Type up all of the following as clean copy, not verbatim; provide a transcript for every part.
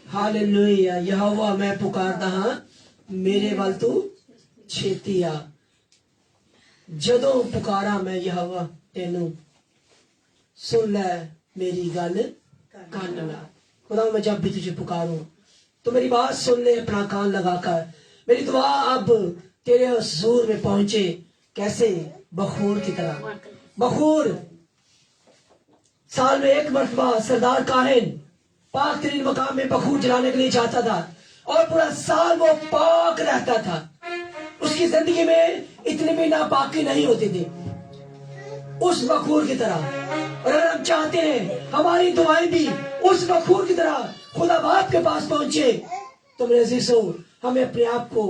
Hallelujah. यहोवा मैं पुकारदा हां, मेरे वल तू छेती आ। जदों पुकारा मैं यहोवा तेनू, सुन ले मेरी गल कान ला। खुदा मैं जब भी तुझे पुकारूं तो मेरी बात सुन ले अपना कान लगाकर। मेरी दुआ अब तेरे हुजूर में पहुंचे कैसे? बखूर की तरह। बखूर साल में एक मरतबा सरदार काहिन पाक तरीन मकाम में बखूर जलाने के लिए जाता था और पूरा साल वो पाक रहता था। उसकी जिंदगी में इतनी भी नापाकी नहीं होती थी उस बखूर की तरह। और अगर हम चाहते हैं हमारी दुआएं भी उस बखूर की तरह खुदा बाप के पास पहुंचे, तो मेरे अजीजों हमें अपने आप को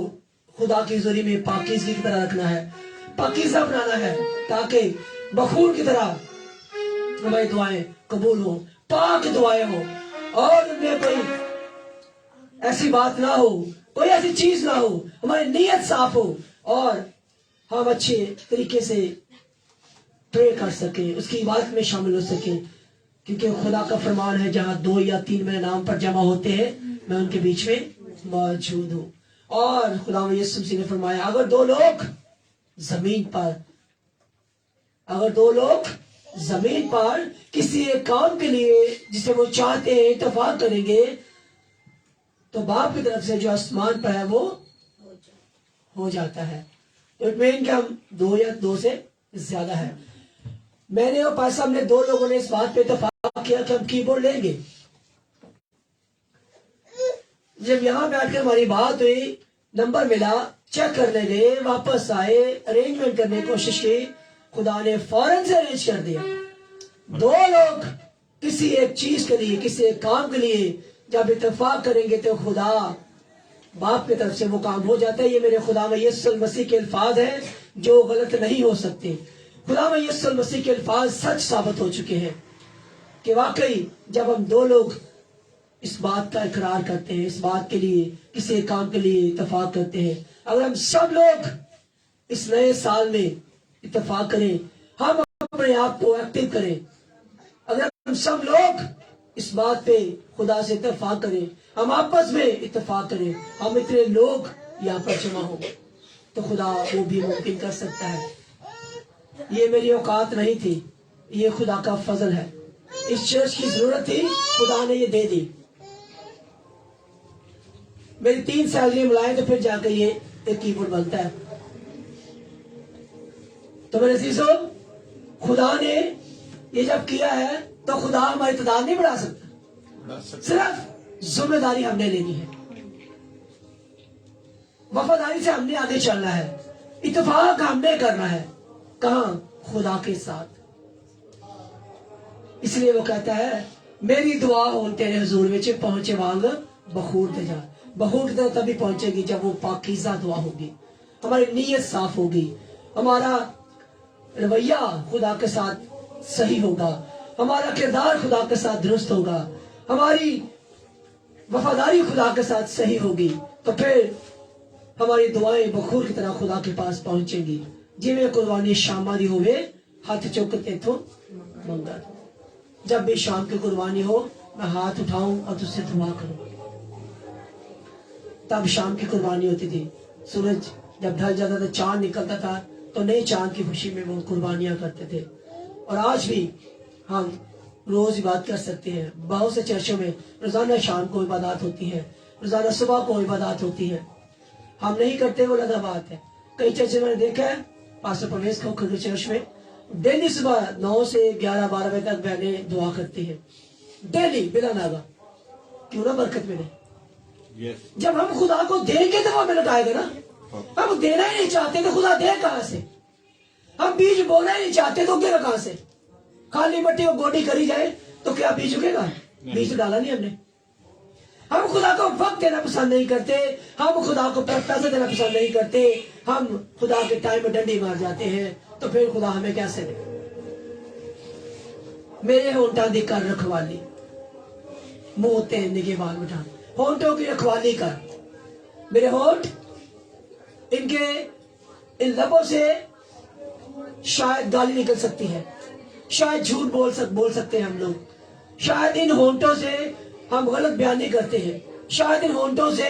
खुदा की हुजूरी में पाकीज़गी की तरह रखना है, पाकीज़ा बनाना है, ताकि बखूर की तरह हमारी दुआएं कबूल हो, पाक दुआएं हो और उनमें कोई ऐसी बात ना हो, कोई ऐसी चीज ना हो, हमारी नीयत साफ हो और हम अच्छे तरीके से प्रे कर सके, उसकी इबादत में शामिल हो सके। क्योंकि खुदा का फरमान है, जहां 2 या 3 मेरे नाम पर जमा होते हैं मैं उनके बीच में मौजूद हूँ। और खुदा यीशु मसीह ने फरमाया, अगर दो लोग जमीन पर किसी एक काम के लिए जिसे वो चाहते हैं इत्तेफाक करेंगे, तो बाप की तरफ से जो आसमान पर है वो हो जाता है। तो इट मीन कि हम 2 या 2 से ज्यादा है। मैंने और पास साहब ने 2 लोगों ने इस बात पे इत्तेफाक किया कि हम कीबोर्ड लेंगे। जब यहाँ बैठकर हमारी बात हुई, नंबर मिला, चेक करने गए, वापस आए, अरेंजमेंट करने की कोशिश की, खुदा ने फौरन से अरेंज कर दिया। 2 लोग किसी एक चीज के लिए, किसी एक काम के लिए जब इत्तेफाक करेंगे तो खुदा बाप की तरफ से वो काम हो जाता है। ये मेरे खुदा में यीशु मसीह के अल्फाज हैं जो गलत नहीं हो सकते। खुदा में यीशु मसीह के अल्फाज सच साबित हो चुके हैं कि वाकई जब हम 2 लोग इस बात का इकरार करते हैं, इस बात के लिए, किसी एक काम के लिए इत्तेफाक करते हैं, अगर हम सब लोग इस नए साल में इत्तेफाक करें, हम अपने आप को एक्टिव करें, अगर हम सब लोग इस बात पे खुदा से इत्तेफाक करें, हम आपस में इत्तेफाक करें, हम इतने लोग यहाँ पर जमा हो, तो खुदा वो भी मुमकिन कर सकता है। ये मेरी औकात नहीं थी, ये खुदा का फजल है। इस चर्च की जरूरत थी, खुदा ने ये दे दी। मेरी 3 सैलरी मिलाए तो फिर जाकर ये एक कीबोर्ड बनता है। तो मेरे अजीजों, खुदा ने ये जब किया है तो खुदा हमारी तादाद नहीं बढ़ा सकता, सिर्फ जिम्मेदारी हमने लेनी है, वफादारी से हमने आगे चलना है, इत्तेफाक हमने करना है। कहां? खुदा के साथ। इसलिए वो कहता है, मेरी दुआ हो तेरे हुजूर में पहुंचे वांग बखूर दे जा। बखूर की तभी पहुंचेगी जब वो पाकीज़ा दुआ होगी, हमारी नीयत साफ होगी, हमारा रवैया खुदा के साथ सही होगा, हमारा किरदार खुदा के साथ दुरुस्त होगा, हमारी वफादारी खुदा के साथ सही होगी, तो फिर हमारी दुआएं बखूर की तरह खुदा के पास पहुंचेंगी। जिਵੇਂ कुर्बानी शामा दी होवे हाथ चुक तेथों मंगा। जब भी शाम की कुर्बानी हो, मैं हाथ उठाऊं और तुझसे दुआ करूं। तब शाम की कुर्बानी होती थी। सूरज जब ढल जाता था, चांद निकलता था, तो नए चांद की खुशी में वो कुर्बानियां करते थे। और आज भी हम रोज इबादत कर सकते हैं। बहुत से चर्चों में रोजाना शाम को इबादत होती है, रोजाना सुबह को इबादत होती है। हम नहीं करते, वो अलग बात है। कई चर्च मैंने देखा है, पास्टर प्रवेश खो चर्च में डेली सुबह 9 से 11-12 बजे तक बहनें दुआ करती है, डेली बिना नागा। क्यों ना बरकत मिले। जब हम खुदा को देंगे तो वो हमें लौटाएगा ना। हम देना ही नहीं चाहते तो खुदा दे कहां से? हम बीज बोना ही नहीं चाहते तो उगेगा कहां से? खाली मट्टी को गोडी करी जाए तो क्या बीज उगेगा? बीज डाला नहीं हमने। हम खुदा को वक्त देना पसंद नहीं करते, हम खुदा को पैसे देना पसंद नहीं करते, हम खुदा के टाइम में डंडी मार जाते हैं, तो फिर खुदा हमें कैसे दे? मेरे होंठा दी कर रखवाली, मुंह ते निगहबान बिठा, होंठों की रखवाली कर। मेरे होंठ, इनके इन लबों से शायद गाली निकल सकती है, शायद झूठ बोल सकते हैं हम लोग, शायद इन होंठों से हम गलत बयानी करते हैं, शायद इन होंठों से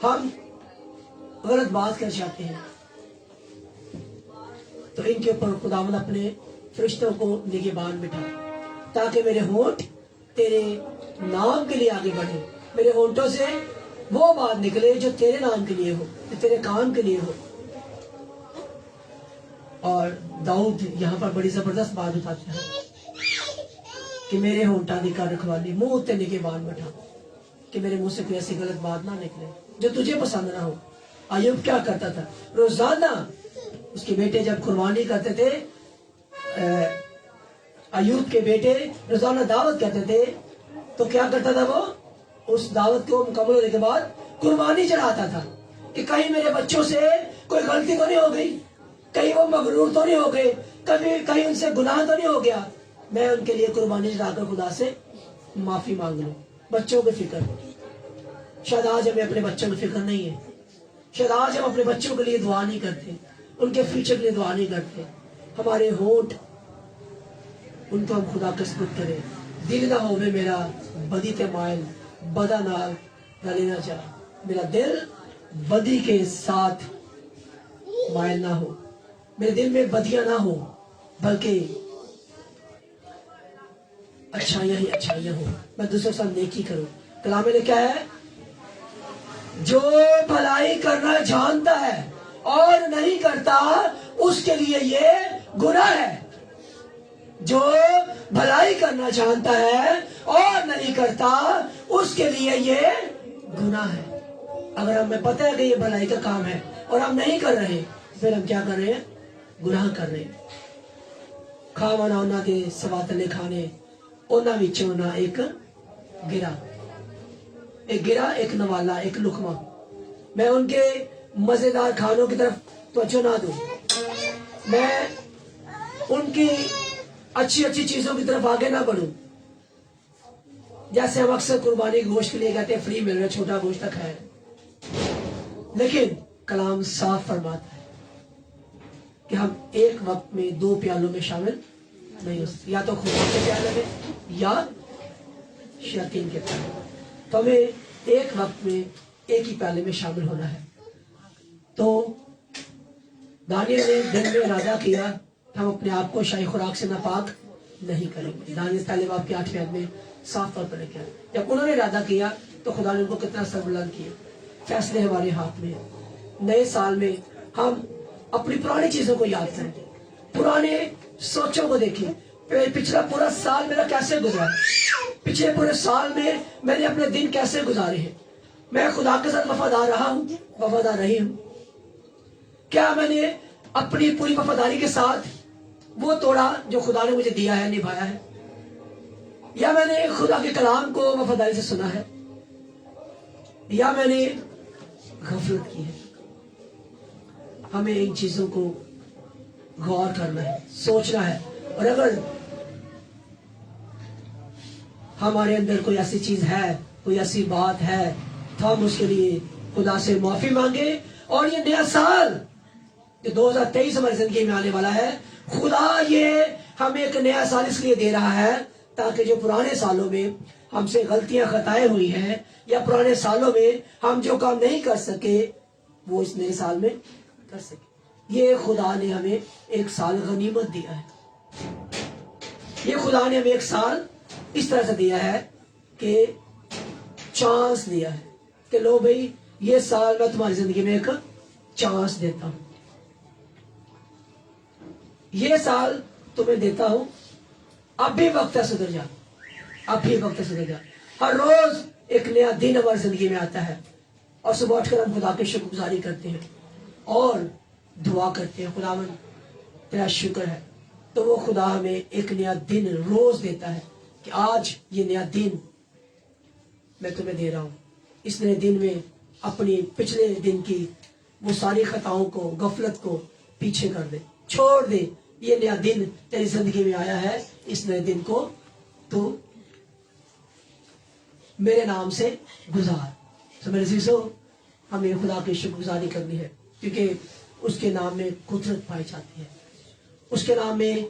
हम गलत बात कर जाते हैं। तो इनके ऊपर खुदावंद अपने फरिश्तों को निगहबान बिठा, ताकि मेरे होंठ तेरे नाम के लिए आगे बढ़े, मेरे होंठों से वो बात निकले जो तेरे नाम के लिए हो, जो तेरे काम के लिए हो। और दाऊद यहाँ पर बड़ी जबरदस्त बात बताते हैं कि मेरे होंठा दी कर रखवाली, मुंह उत्ते निगहबान बिठा, कि मेरे मुंह से कोई ऐसी गलत बात ना निकले जो तुझे पसंद ना हो। अय्यूब क्या करता था? रोजाना उसके बेटे जब कुर्बानी करते थे, अय्यूब के बेटे रोजाना दावत करते थे, तो क्या करता था वो? उस दावत को मुकम्मल होने के बाद कुर्बानी चढ़ाता था कि कहीं मेरे बच्चों से कोई गलती तो नहीं हो गई, कहीं वो मगरूर तो नहीं हो गए, कहीं उनसे गुनाह तो नहीं हो गया। मैं उनके लिए कुर्बानी चढ़ाकर खुदा से माफी मांग लूं। बच्चों की फिक्र, शायद आज हमें अपने बच्चों की फिक्र नहीं है, शायद आज हम अपने बच्चों के लिए दुआ नहीं करते, उनके फ्यूचर के लिए दुआ नहीं करते। हमारे होंठ, उनको हम खुदा के सुपुर्द करें। दिल ना होवे मेरा बदी ते मायल, बदा नाल न लेना चाह, मेरा दिल बदी के साथ मायल ना हो, मेरे दिल में बदियां ना हो, बल्कि अच्छाइयां ही अच्छाइयां हो, मैं दूसरों के साथ नेकी करूं। कलाम में क्या है? जो भलाई करना जानता है और नहीं करता, उसके लिए ये गुनाह है। जो भलाई करना जानता है और नहीं करता, उसके लिए ये गुनाह है। अगर हमें पता है कि ये भलाई का काम है और हम नहीं कर रहे, फिर हम क्या कर रहे हैं? गुनाह कर रहे हैं। खावाना उन्हां दे सवातले खाने, उन्हां विचों ना एक गिरा, एक गिरा, एक नवाला, एक लुकमा। मैं उनके मजेदार खानों की तरफ तवज्जो ना दूं, मैं उनकी अच्छी अच्छी चीजों की तरफ आगे ना बढ़ूं। जैसे हम अक्सर कुर्बानी के गोश्त के लिए कहते हैं फ्री मिल रहा है, छोटा गोश्त तक है, लेकिन कलाम साफ फरमाता है कि हम एक वक्त में दो प्यालों में शामिल नहीं हो सकते, या तो खुदा के प्याले में या शैतान के प्याले में। तो हमें एक वक्त में एक ही प्याले में शामिल होना है। तो दानियल ने दिन में इरादा किया, हम अपने आप को शाही खुराक से नापाक नहीं करेंगे। दानियल पहले बाब के 8वें अध्याय में साफ तौर पर लिखा है। जब उन्होंने इरादा किया तो खुदा ने उनको कितना सरबुलंद किया। फैसले हमारे हाथ में है। नए साल में हम अपनी पुरानी चीजों को याद करें, पुराने सोचों को देखें। पिछला पूरा साल मेरा कैसे गुजरा है, पिछले पूरे साल में मैंने अपने दिन कैसे गुजारे हैं, मैं खुदा के साथ वफादार रहा हूं, वफादार रही हूं। क्या मैंने अपनी पूरी वफादारी के साथ वो तोड़ा जो खुदा ने मुझे दिया है, निभाया है, या मैंने खुदा के कलाम को वफादारी से सुना है, या मैंने गफलत की है। हमें इन चीजों को गौर करना है, सोचना है। और अगर हमारे अंदर कोई ऐसी चीज है, कोई ऐसी बात है, तो हम उसके लिए खुदा से माफी मांगे। और ये नया साल जो 2023 हमारी जिंदगी में आने वाला है, खुदा ये हमें एक नया साल इसलिए दे रहा है ताकि जो पुराने सालों में हमसे गलतियां खताएं हुई हैं, या पुराने सालों में हम जो काम नहीं कर सके, वो इस नए साल में कर सके। ये खुदा ने हमें एक साल गनीमत दिया है। ये खुदा ने हमें एक साल इस तरह से दिया है कि चांस दिया है कि लो भाई, ये साल मैं तुम्हारी जिंदगी में एक चांस देता हूं, ये साल तुम्हें देता हूं, अब भी वक्त है सुधर जा, अब भी वक्त है सुधर जा। हर रोज एक नया दिन हमारी जिंदगी में आता है और सुबह उठकर हम खुदा की शुक्रगुजारी करते हैं और दुआ करते हैं, खुदावन तेरा शुक्र है। तो वो खुदा हमें एक नया दिन रोज देता है कि आज ये नया दिन मैं तुम्हें दे रहा हूं। इस नए दिन में अपनी पिछले दिन की वो सारी खताओं को, गफलत को पीछे कर दे, छोड़ दे। ये नया दिन तेरी जिंदगी में आया है, इस नए दिन को तो मेरे नाम से गुजार। तो मेरे अज़ीज़ों, हमें खुदा की शुक्रगुजारी करनी है, क्योंकि उसके नाम में कुदरत पाई जाती है, उसके नाम में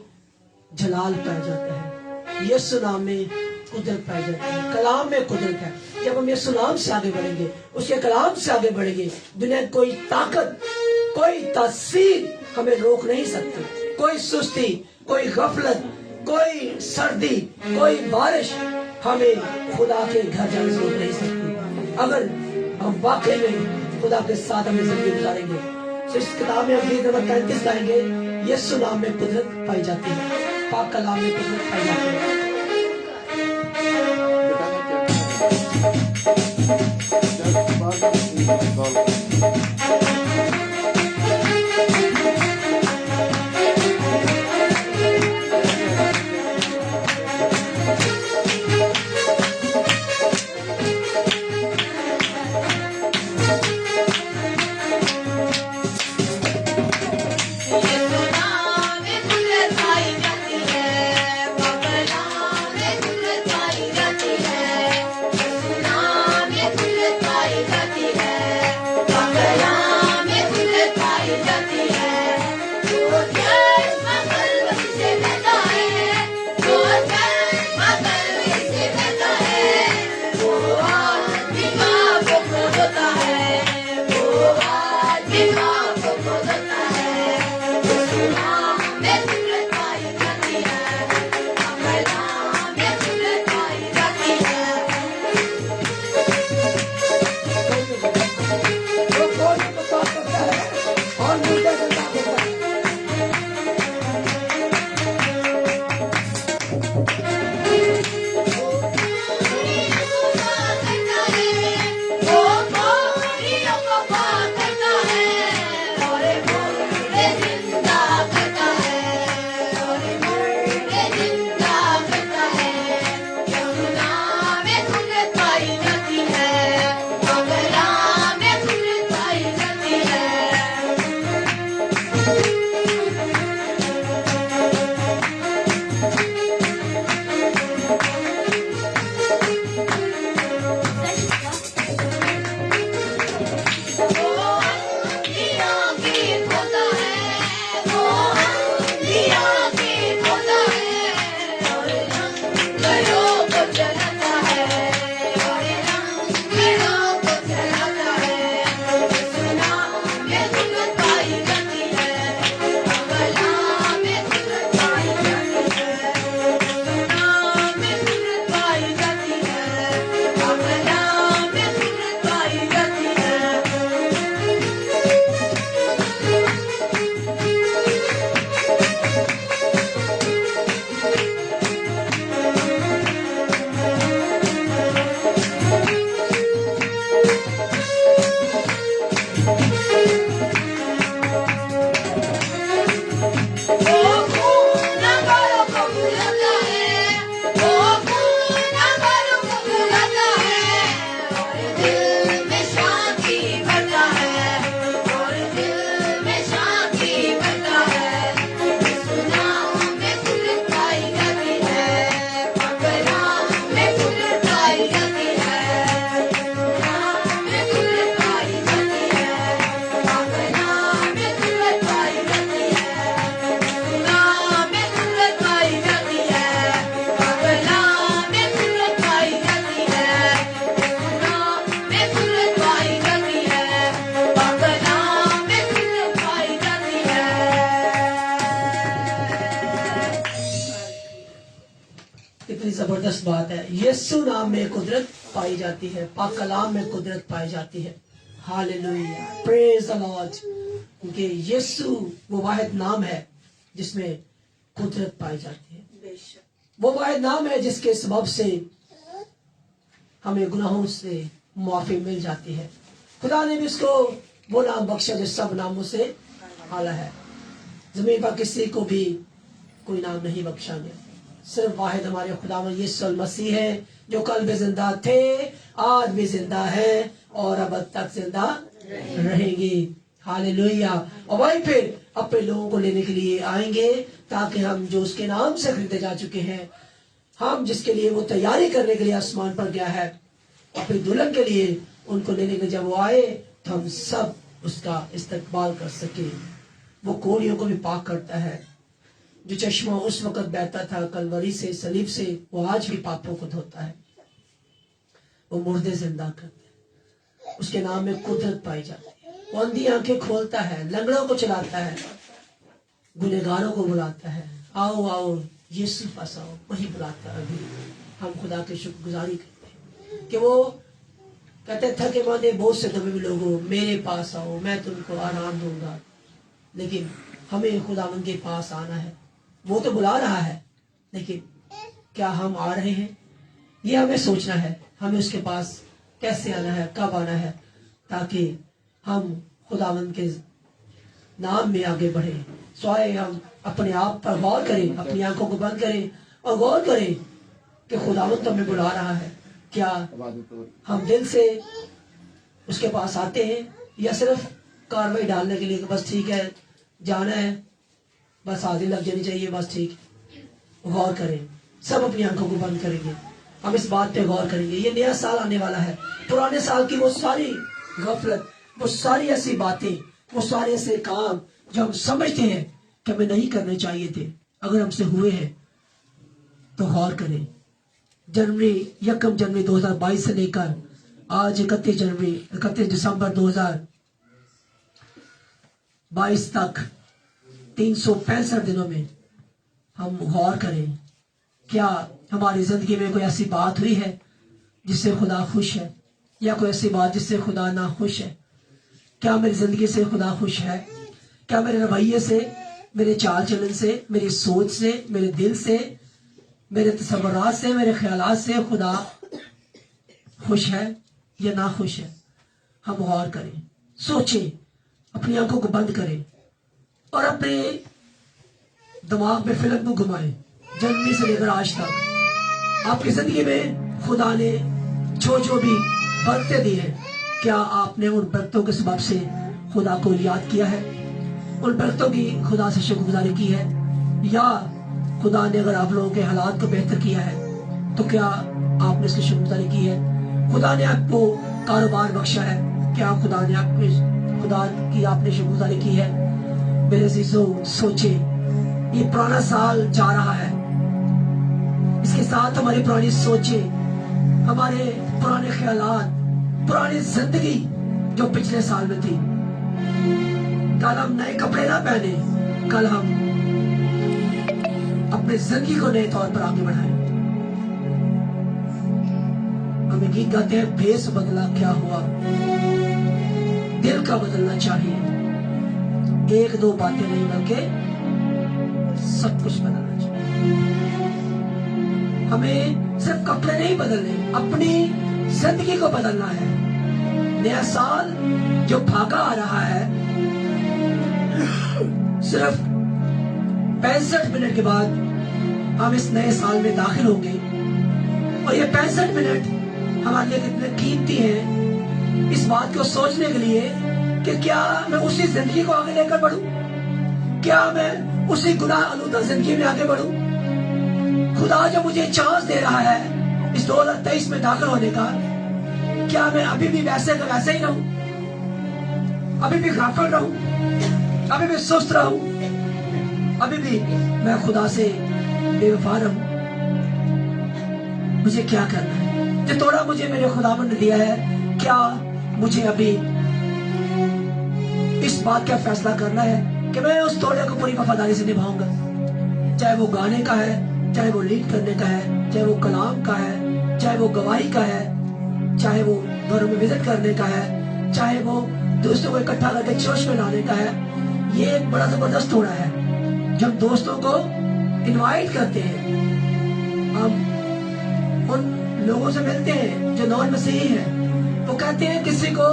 जलाल पाया जाता है, यीशु नाम में कुदरत पाई जाती है, कलाम में कुदरत है। जब हम यीशु नाम से आगे बढ़ेंगे, उसके कलाम से आगे बढ़ेंगे, दुनिया की कोई ताकत, कोई तासीर हमें रोक नहीं सकती। कोई सुस्ती, कोई गफलत, कोई सर्दी, कोई बारिश हमें खुदा के घर जाने से रोक नहीं सकती, अगर हम वाकई में खुदा के साथ हमें जिंदगी गुजारेंगे। तो इस किताब में हम गीत नंबर 35 गाएंगे, यीशु नाम में कुदरत पाई जाती है, पाक कलाम में कुदरत पाई जाती है। जबरदस्त बात है, यीशु नाम में कुदरत पाई जाती है, पाक कलाम में कुदरत पाई जाती है। Hallelujah, praise the Lord. क्योंकि यीशु वो वाहिद नाम है जिसमें कुदरत पाई जाती है, वो वाहिद नाम है जिसके सबब से हमें गुनाहों से मुआफी मिल जाती है। खुदा ने भी इसको वो नाम बख्शा जो सब नामों से आला है। जमीन पर किसी को भी कोई नाम नहीं बख्शा गया, सिर्फ वाहिद हमारे खुदावंद यीशु मसीह है, जो कल भी जिंदा थे, आज भी जिंदा है और अब तक जिंदा रहेंगे। हालेलुया। और वही फिर अपने लोगों को लेने के लिए आएंगे, ताकि हम जो उसके नाम से खरीदे जा चुके हैं ہم جس کے لیے وہ تیاری کرنے کے لیے آسمان پر گیا ہے اپنی دلہن کے لیے ان کو لینے کے جب وہ آئے تو ہم سب اس کا استقبال کر سکے. وہ کوڑیوں کو بھی پاک کرتا ہے. جو چشمہ اس وقت بہتا تھا کلوری سے صلیب سے وہ آج بھی پاپوں کو دھوتا ہے. وہ مردے زندہ کرتا ہے. اس کے نام میں قدرت پائی جاتی ہے. وہ اندھی آنکھیں کھولتا ہے, لنگڑوں کو چلاتا ہے, گنہگاروں کو بلاتا ہے. آؤ آؤ یسوع پاس آؤ, وہی بلاتا ہے. ابھی ہم خدا کی شکر گزاری کرتے ہیں کہ وہ کہتے تھکے ماندے بہت سے دبے ہوئے لوگوں میرے پاس آؤ, میں تم کو آرام دوں گا. لیکن ہمیں خداوند کے پاس آنا ہے. وہ تو بلا رہا ہے, لیکن کیا ہم آ رہے ہیں؟ یہ ہمیں سوچنا ہے. ہمیں اس کے پاس کیسے آنا ہے, کب آنا ہے, تاکہ ہم خداوند کے نام میں آگے بڑھیں. سوائے ہم اپنے آپ پر غور کریں, اپنی آنکھوں کو بند کریں اور غور کریں کہ خداوند تو ہمیں بلا رہا ہے. کیا ہم دل سے اس کے پاس آتے ہیں یا صرف کاروائی ڈالنے کے لیے کہ بس ٹھیک ہے جانا ہے, بس حاضری لگ جانی چاہیے, بس ٹھیک. غور کریں, سب اپنی آنکھوں کو بند کریں گے, ہم اس بات پہ غور کریں گے. یہ نیا سال آنے والا ہے. پرانے سال کی وہ ساری غفلت, وہ ساری ایسی باتیں, وہ سارے ایسے کام جو ہم سمجھتے ہیں کہ ہمیں نہیں کرنے چاہیے تھے, اگر ہم سے ہوئے ہیں تو غور کریں. جنوری 1 جنوری 2022 سے لے کر آج 31 دسمبر 2022 تک 365 دنوں میں ہم غور کریں. کیا ہماری زندگی میں کوئی ایسی بات ہوئی ہے جس سے خدا خوش ہے, یا کوئی ایسی بات جس سے خدا نہ خوش ہے؟ کیا میری زندگی سے خدا خوش ہے؟ کیا میرے رویے سے, میرے چال چلن سے, میری سوچ سے, میرے دل سے, میرے تصورات سے, میرے خیالات سے خدا خوش ہے یا نہ خوش ہے؟ ہم غور کریں, سوچیں, اپنی آنکھوں کو بند کریں اور اپنے دماغ میں فلم کو گھمائیں. جنوری سے لے کر آج تک آپ کی زندگی میں خدا نے جو بھی برکتیں دی ہیں, کیا آپ نے ان برکتوں کے سبب سے خدا کو یاد کیا ہے؟ ان برکتوں کی خدا سے شکر گزاری کی ہے؟ یا خدا نے اگر آپ لوگوں کے حالات کو بہتر کیا ہے تو کیا آپ نے اس کی شکر گزاری کی ہے؟ خدا نے آپ کو کاروبار بخشا ہے, کیا خدا نے آپ نے شکر گزاری کی ہے؟ میرے عزیزوں, سوچیں, یہ پرانا سال جا رہا ہے, اس کے ساتھ ہماری پرانی سوچیں, ہمارے پرانے خیالات, پرانی زندگی جو پچھلے سال میں تھی. کل ہم نئے کپڑے نہ پہنے, کل ہم اپنے زندگی کو نئے طور پر آگے بڑھائیں. ہم گیت گاتے ہیں, بھیس بدلا کیا ہوا, دل کا بدلنا چاہیے. 1-2 باتیں نہیں بلکہ سب کچھ بدلنا چاہیے. ہمیں صرف کپڑے نہیں بدلنے, اپنی زندگی کو بدلنا ہے. نیا سال جو بھاگا آ رہا ہے, صرف 65 منٹ کے بعد ہم اس نئے سال میں داخل ہوں گے, اور یہ 65 منٹ ہمارے لیے کتنے قیمتی ہیں اس بات کو سوچنے کے لیے کہ کیا میں اسی زندگی کو آگے لے کر بڑھوں, کیا میں اسی گناہ آلودہ زندگی میں آگے بڑھوں. خدا جو مجھے چانس دے رہا ہے اس 2023 میں داخل ہونے کا, کیا میں ابھی بھی ویسے کا ویسے ہی رہوں, ابھی بھی غافل رہوں, ابھی بھی سست رہوں, ابھی بھی میں خدا سے بے وفا رہوں؟ مجھے کیا کرنا ہے؟ جو توڑا مجھے میرے خداوند نے دیا ہے, کیا مجھے ابھی اس بات کا فیصلہ کرنا ہے کہ میں اس توڑے کو پوری وفاداری سے نبھاؤں گا, چاہے وہ گانے کا ہے, چاہے وہ لیڈ کرنے کا ہے, چاہے وہ کلام کا ہے, چاہے وہ گواہی کا ہے, چاہے وہ گھروں میں وزٹ کرنے کا ہے, چاہے وہ دوستوں کو اکٹھا کر کے چرچ میں لانے کا ہے. یہ ایک بڑا زبردست توڑا ہے. جب دوستوں کو انوائٹ کرتے ہیں, ہم ان لوگوں سے ملتے ہیں جو نان مسیحی ہیں, وہ کہتے ہیں کسی کو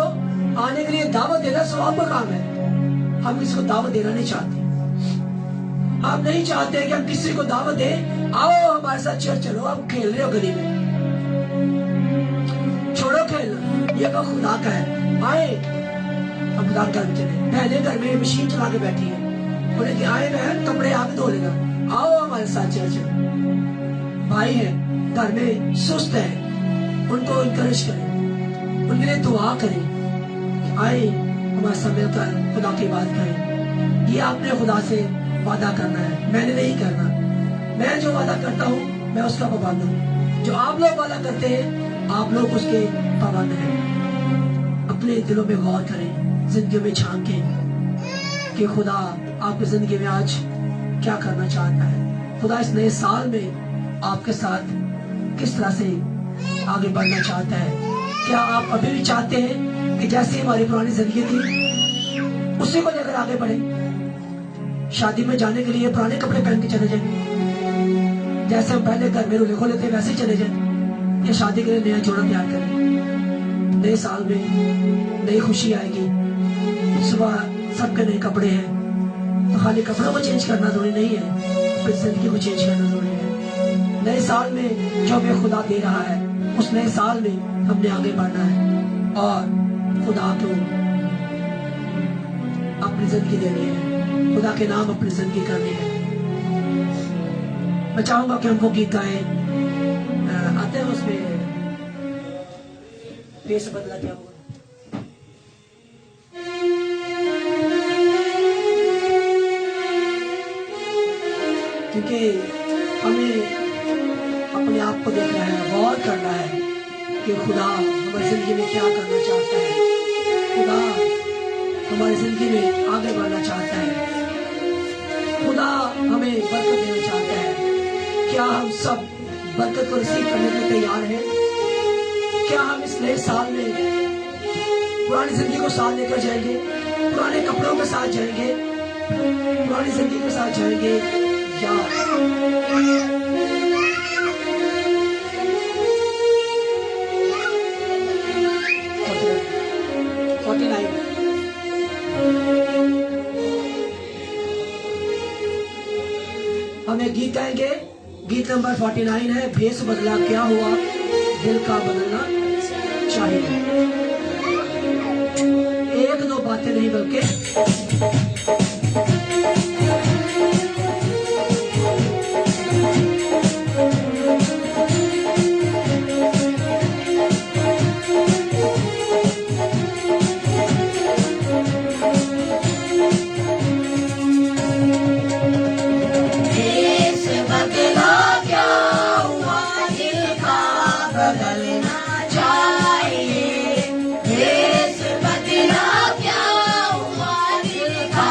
آنے کے لیے دعوت دینا ثواب کا کام ہے. ہم کسی کو دعوت دینا نہیں چاہتے. ہم نہیں چاہتے کہ ہم کسی کو دعوت دیں, آؤ ہمارے ساتھ چرچ چلو, ہم کھیل رہے ہو گلی میں, چھوڑو کھیلنا, یہ تو خدا کا ہے. آئے ہم خدا گھر میں چلے, پہلے گھر میں مشین چلا کے بیٹھی ہے, بولے کہ آئے بہن کپڑے آپ دھو لینا, آؤ ہمارے ساتھ چرچ. भाई हैं घर में सुस्त हैं, उनको इनकरेज करें, उनके लिए दुआ करें कि आए हमारे साथ मिलकर खुदा की बात करें। ये आपने खुदा से वादा करना है, मैंने नहीं करना। मैं जो वादा करता हूँ मैं उसका पाबंद हूँ, जो आप लोग वादा करते हैं आप लोग उसके पाबंद हैं। अपने दिलों में गौर करें, जिंदगी में झांकें कि खुदा आपकी जिंदगी में आज क्या करना चाहता है। खुदा इस नए साल में आपके साथ किस तरह से आगे बढ़ना चाहता है। क्या आप अभी भी चाहते हैं कि जैसे हमारी पुरानी जिंदगी थी उसी को लेकर आगे बढ़े? शादी में जाने के लिए पुराने कपड़े पहन के चले जाए, जैसे हम पहले घर में रूले खोले थे वैसे ही चले जाए, या शादी के लिए नया जोड़ा तैयार करें? नए साल में नई खुशी आएगी, सुबह सबके नए कपड़े हैं, तो खाली कपड़ों को चेंज करना जरूरी नहीं है, अपनी जिंदगी को चेंज करना जरूरी है। नए साल में जो हमें खुदा दे रहा है उस नए साल में हमने आगे बढ़ना है और खुदा को अपनी जिंदगी देनी है, खुदा के नाम अपनी जिंदगी करनी है। मैं चाहूंगा कि हमको गीत गाए आते हैं, उसमें फेस बदला क्या होगा। क्योंकि हमें अपने आप को देखना है, गौर करना है कि खुदा हमारी जिंदगी में क्या करना चाहता है, खुदा हमारी जिंदगी में आगे बढ़ना चाहता है, खुदा हमें बरकत देना चाहता है। क्या हम सब बरकत को रिसीव करने के लिए तैयार हैं? क्या हम इस नए साल में पुरानी जिंदगी को साथ लेकर जाएंगे, पुराने कपड़ों के साथ जाएंगे, पुरानी जिंदगी के साथ जाएंगे, या 49 हमें गीत गाएंगे। गीत नंबर 49 है, भेष बदला क्या हुआ, दिल का बदलना चाहिए। एक दो बातें नहीं बल्कि बदलना चाहिए, भेष बदला क्या हुआ, दिल का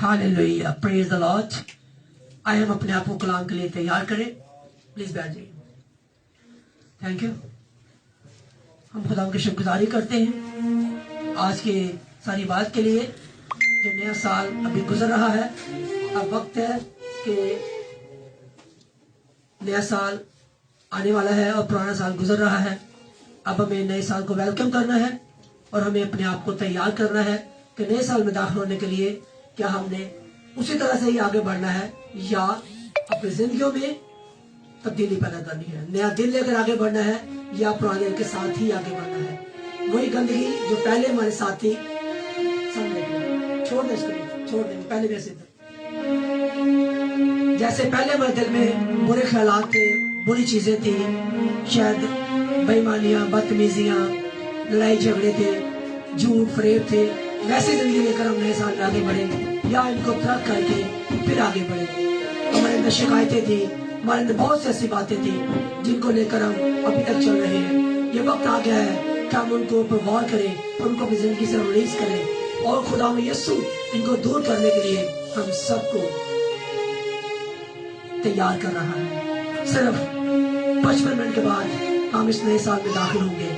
हालेलुया, प्रेज द लॉर्ड। आइए हम अपने आप को कलाम के लिए तैयार करें। प्लीज बैठ जाइए। Thank you. हम खुदा की शुक्रगुजारी करते हैं आज की सारी बात के लिए। जो नया साल अभी गुजर रहा है, अब वक्त है कि नया साल आने वाला है और पुराना साल गुजर रहा है। अब हमें नए साल को वेलकम करना है और हमें अपने आप को तैयार करना है कि नए साल में दाखिल होने के लिए क्या हमने उसी तरह से ही आगे बढ़ना है या अपनी जिंदगियों में तब्दीली पैदा करनी है, नया दिल लेकर आगे बढ़ना है या पुराने दिल के साथ ही आगे बढ़ना है। वही गंदगी जो पहले हमारे साथ थी छोड़ दें, छोड़ दें। पहले जैसे पहले हमारे दिल में बुरे ख्यालात थे, बुरी चीजें थी, शायद बेईमानियां, बदतमीजियां, लड़ाई झगड़े थे, झूठ फरेब थे, वैसे जिंदगी लेकर हम नए साल में आगे बढ़े या इनको तर्क करके फिर आगे बढ़े। हमारे अंदर शिकायतें थी, हमारे अंदर बहुत सी ऐसी बातें थी जिनको लेकर हम अभी तक चल रहे हैं। ये वक्त आ गया है कि हम उनको ऊपर गौर करें और उनको अपनी जिंदगी से रिलीज करें और खुदा में यीशु इनको दूर करने के लिए हम सबको तैयार कर रहा है। सिर्फ 55 मिनट के बाद हम इस नए साल में दाखिल होंगे।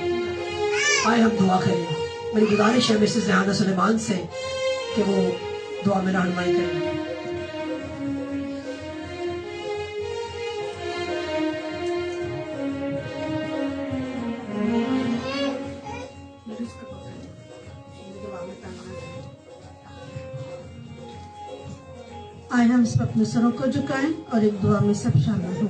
आए हम दुआ करें। मेरी गुजारिश है मिसेस रेहाना सुलेमान से कि वो दुआ में रहनुमाई करें। आए हम सब अपने सरों को झुकाएं और एक दुआ में सब शामिल हों।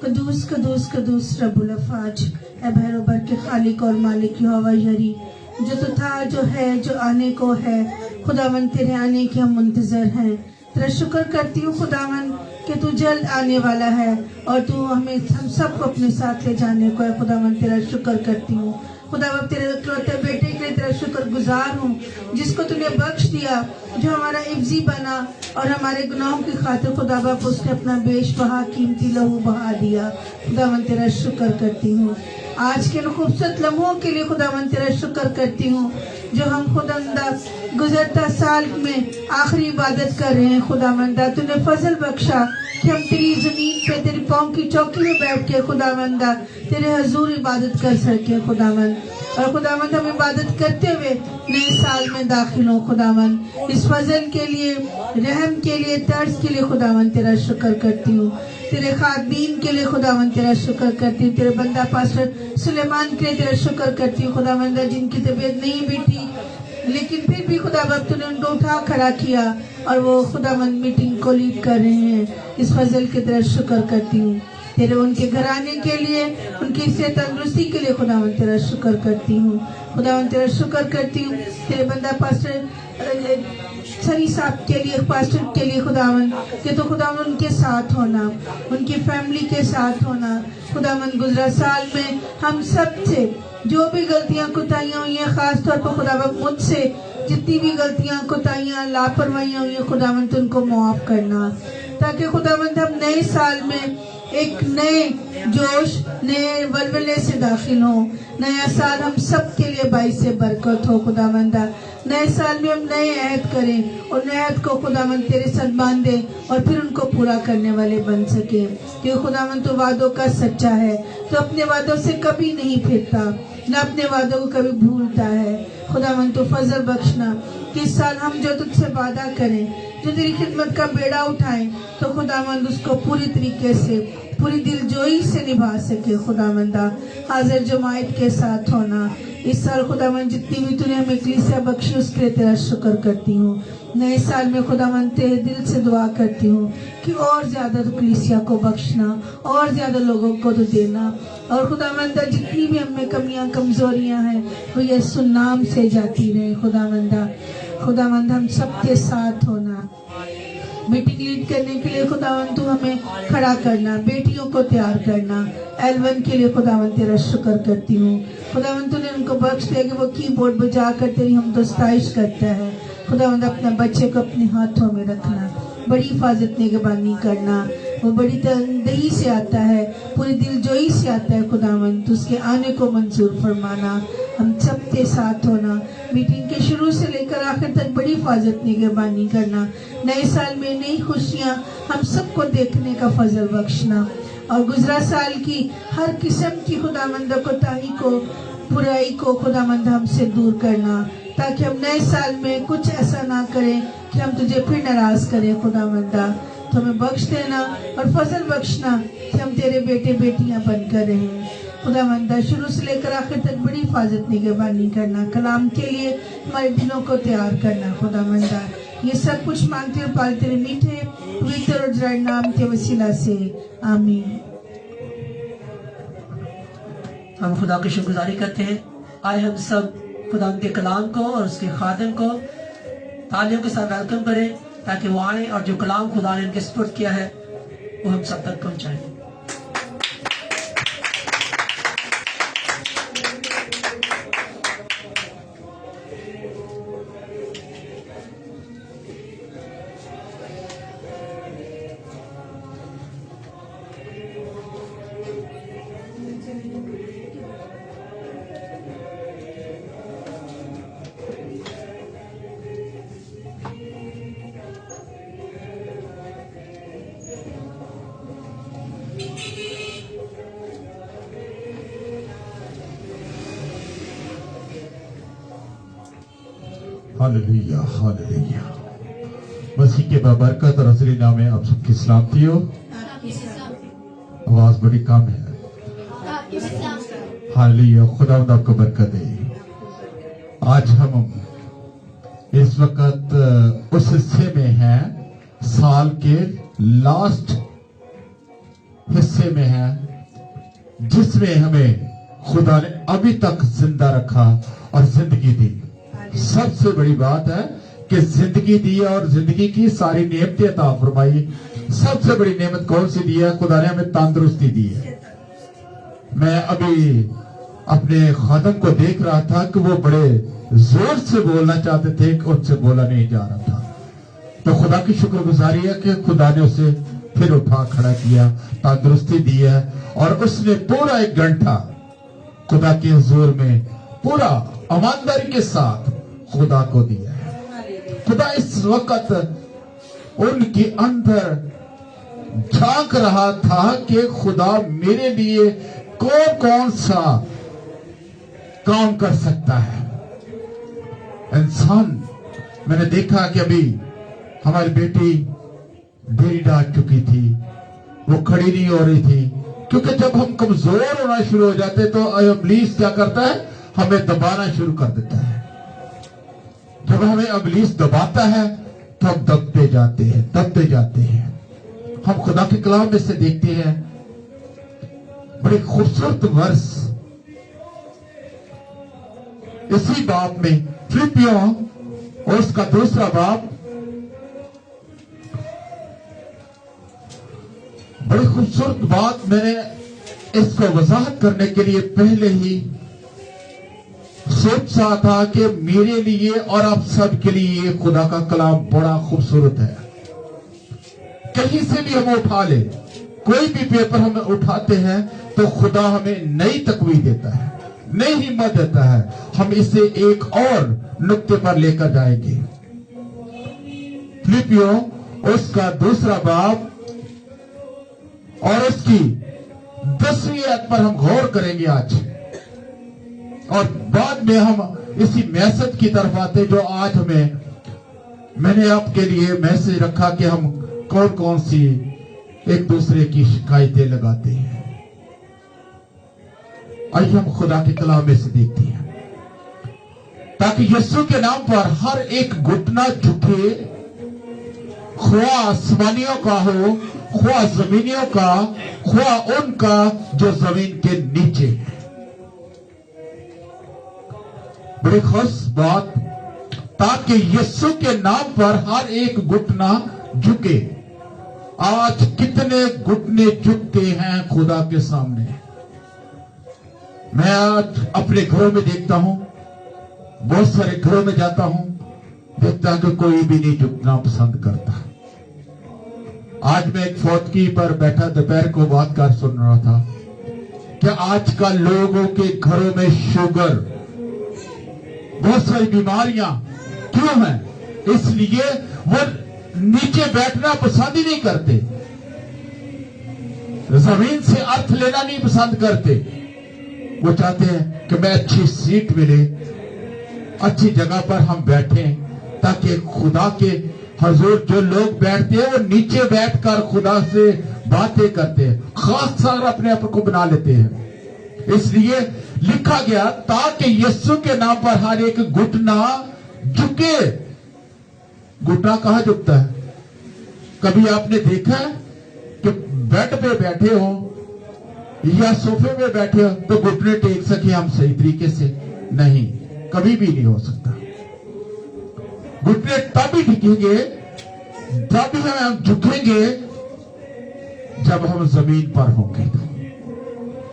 कदूस कदूस कदूस रब्बुल अफ़ाज, ए भैरोबर के खालिक और मालिक यहोवा यरी, जो तो था, जो है, जो आने को है। खुदावन तेरे आने के हम मुंतजर हैं। तेरा शुक्र करती हूँ खुदावन कि तू जल्द आने वाला है और तू हम सबको अपने साथ ले जाने को है। खुदावन तेरा शुक्र करती हूँ। खुदावन तेरे इकलौते बेटे के लिए तेरा शुक्र गुजार हूँ जिसको तूने बख्श दिया, जो हमारा इफ्जी बना और हमारे गुनाहों की खातिर खुदा बाप उसने अपना बेशबहा कीमती लहू बहा दिया। खुदावन तेरा शुक्र करती हूँ। आज के खूबसूरत लम्हों के लिए खुदावन तेरा शुक्र करती हूँ जो हम खुदावंदा गुजरता साल में आखिरी इबादत कर रहे हैं। खुदावंदा तूने फजल बख्शा कि हम तेरी जमीन पे तेरी पाँव की चौकी में बैठ के खुदावंदा तेरे हजूर इबादत कर सके खुदावन। और खुदावंद हम इबादत करते हुए नए साल में दाखिल हो खुदावन। इस फजल के लिए, रहम के लिए, तर्स के लिए खुदावन तेरा शुक्र करती हूँ। तेरे खादमीन के लिए खुदावन तेरा शुक्र करती हूँ। तेरे बंदा पास्टर सुलेमान के लिए तेरा शुक्र करती हूँ खुदावंद, जिनकी तबीयत नहीं भी थी लेकिन फिर भी खुदा बाप तूने उनको उठा खड़ा किया और वो खुदावंद मीटिंग को लीड कर रहे हैं। इस फजल के तेरा शुक्र करती हूँ। तेरे उनके घराने के लिए, उनकी सेहत तंदुरुस्ती के लिए खुदावंद तेरा शुक्र करती हूँ। खुदावंद तेरा शुक्र करती हूँ तेरे बंदा पास्टर सनी साहब के लिए, पास्टर के लिए खुदावंद कि तो खुदावंद उनके साथ होना, उनकी फैमिली के साथ होना। खुदावंद गुजरा साल में हम सब से जो भी गलतियां कोताहियां हुई हैं, खास तौर पर खुदावंद मुझसे जितनी भी गलतियां कोताहियां लापरवाहियां हुई हैं खुदावंद उनको माफ करना, ताकि खुदावंद हम नए साल में एक नए जोश, नए वलवले से दाखिल हो। नया साल हम सब के लिए बाइस से बरकत हो खुदावंदा। नए साल में हम नए अहद करें और नए अहद को खुदावंद तेरे सम्मान दे और फिर उनको पूरा करने वाले बन सके, क्योंकि खुदावंद तो वादों का सच्चा है, तो अपने वादों से कभी नहीं फिरता, न अपने वादों को कभी भूलता है। खुदावंद तो फजल बख्शना कि इस साल हम जो तुझसे वादा करें, जो तेरी खिदमत का बेड़ा उठाएं, तो खुदावंद उसको पूरी तरीके से, पूरी दिलजोई से निभा सके। खुदावंदा हाजिर जमायत के साथ होना इस साल खुदावंद, जितनी भी तूने हमें कलीसिया बख्शी उसके लिए तेरा शुक्र करती हूँ। नए साल में खुदावंद तेरे दिल से दुआ करती हूँ कि और ज्यादा तो कलीसिया को बख्शना और ज्यादा लोगों को तो देना। और खुदावंदा जितनी भी हमें कमियां कमजोरियां हैं वो यीशु नाम से जाती रहे। खुदावंदा हम सबके साथ होना। मीटिंग लीड करने के लिए खुदावंद तू हमें खड़ा करना, बेटियों को तैयार करना। L1 के लिए खुदावंद तेरा शुक्र करती हूँ। खुदावंद तूने उनको बख्श दिया कि वो कीबोर्ड बजा कर तेरी हम दोस्ताइश करता है। खुदावंद अपने बच्चे को अपने हाथों में रखना, बड़ी हिफाजत निगरानी करना। वो बड़ी तनदेही से आता है, पूरी दिलजोई से आता है खुदावंद, तो उसके आने को मंजूर फरमाना। हम सबके साथ होना, मीटिंग के शुरू से लेकर आखिर तक बड़ी हिफाजत निगरानी करना, नए साल में नई खुशियाँ हम सबको देखने का फजल बख्शना, और गुजरा साल की हर किस्म की खुदामंद कोताही को, बुराई को खुदामंद हमसे दूर करना, ताकि हम नए साल में कुछ ऐसा ना करें कि हम तुझे फिर नाराज करें। खुदामंदा तो हमें बख्श देना और फजल बख्शना कि हम तेरे बेटे बेटियां बनकर रहें। खुदामंदा शुरू से लेकर आखिर तक बड़ी हिफाजत निगरानी करना, कलाम के लिए हमारे दिलों को तैयार करना। खुदामंदा ये सब कुछ मांगते और पालते तेरे मीठे पवित्र और जराए नाम के वसीला से, आमीन। हम खुदा की शुक्रगुजारी करते हैं। आए हम सब खुदा के कलाम को और उसके खादिम को तालियों के साथ वेलकम करें, ताकि वो आए और जो कलाम खुदा ने इनके सुपुर्द किया है वो हम सब तक पहुंचाएं। Hallelujah hallelujah. मसीह के बाबरकत और असली नाम में आप सबकी सलामती हो। आवाज बड़ी कम है। हालेलुया, खुदावंद आपको बरकत दे। आज हम इस वक्त उस हिस्से में हैं, साल के लास्ट हिस्से में हैं, जिसमें हमें खुदा ने अभी तक जिंदा रखा और जिंदगी दी। सबसे बड़ी बात है कि जिंदगी दी और जिंदगी की सारी नेमतें अता फरमाई। सबसे बड़ी नेमत कौन सी दी है? खुदा ने हमें तंदुरुस्ती दी है। मैं अभी अपने खादम को देख रहा था कि वो बड़े जोर से बोलना चाहते थे कि उनसे बोला नहीं जा रहा था। तो खुदा की शुक्रगुजारी है कि खुदा ने उसे फिर उठा खड़ा किया, तंदुरुस्ती दी है, और उसने पूरा 1 घंटा खुदा के हुजूर में पूरा ईमानदारी के साथ खुदा को दिया है। खुदा इस वक्त उनके अंदर झांक रहा था कि खुदा मेरे लिए कौन कौन सा काम कर सकता है। इंसान, मैंने देखा कि अभी हमारी बेटी ढेरी डांट चुकी थी, वो खड़ी नहीं हो रही थी, क्योंकि जब हम कमजोर होना शुरू हो जाते तो इब्लीस क्या करता है? हमें दबाना शुरू कर देता है। जब हमें इब्लीस दबाता है तो हम दबते जाते हैं। हम खुदा के कलाम में से देखते हैं बड़े खूबसूरत वर्स इसी बाब में, फिलिपियों और उसका 2रा बाब, बड़ी खूबसूरत बात। मैंने इसको वजाहत करने के लिए पहले ही सोचा था कि मेरे लिए और आप सब के लिए खुदा का कलाम बड़ा खूबसूरत है। कहीं से भी हम उठा ले, कोई भी पेपर हम उठाते हैं तो खुदा हमें नई तकवीर देता है, नई हिम्मत देता है। हम इसे एक और नुक्ते पर लेकर जाएंगे। फिलिपियों उसका 2रा बाब और उसकी 10वीं आयत पर हम गौर करेंगे आज, और बाद में हम इसी मैसेज की तरफ आते जो आज मैंने आपके लिए मैसेज रखा कि हम कौन कौन सी एक दूसरे की शिकायतें लगाते हैं। आइए हम खुदा के कलाम में से देखते हैं, ताकि यीशु के नाम पर हर एक घुटना झुके, ख्वा आसमानियों का हो, ख्वा जमीनियों का, ख्वा उनका जो जमीन के नीचे है। बड़ी खास बात, ताकि यीशु के नाम पर हर एक घुटना झुके। आज कितने घुटने झुकते हैं खुदा के सामने। मैं आज अपने घरों में देखता हूं, बहुत सारे घरों में जाता हूं, देखता कि कोई भी नहीं झुकना पसंद करता। आज मैं एक फौतगी पर बैठा दोपहर को बात कर सुन रहा था कि आजकल लोगों के घरों में शुगर बहुत सारी बीमारियां क्यों हैं? इसलिए वो नीचे बैठना पसंद ही नहीं करते, जमीन से अर्थ लेना नहीं पसंद करते। वो चाहते हैं कि मैं अच्छी सीट मिले, अच्छी जगह पर हम बैठें, ताकि खुदा के हजूर जो लोग बैठते हैं वो नीचे बैठकर खुदा से बातें करते हैं, खास सार अपने आप को बना लेते हैं। इसलिए लिखा गया ताकि यीशु के नाम पर हर एक घुटना झुके। घुटना कहाँ झुकता है? कभी आपने देखा है कि बेड पे बैठे हो या सोफे पे बैठे हो तो घुटने टेक सके हम सही तरीके से? नहीं, कभी भी नहीं हो सकता। घुटने तब ही टिकेंगे, तब ही हम झुकेंगे जब हम जमीन पर होंगे।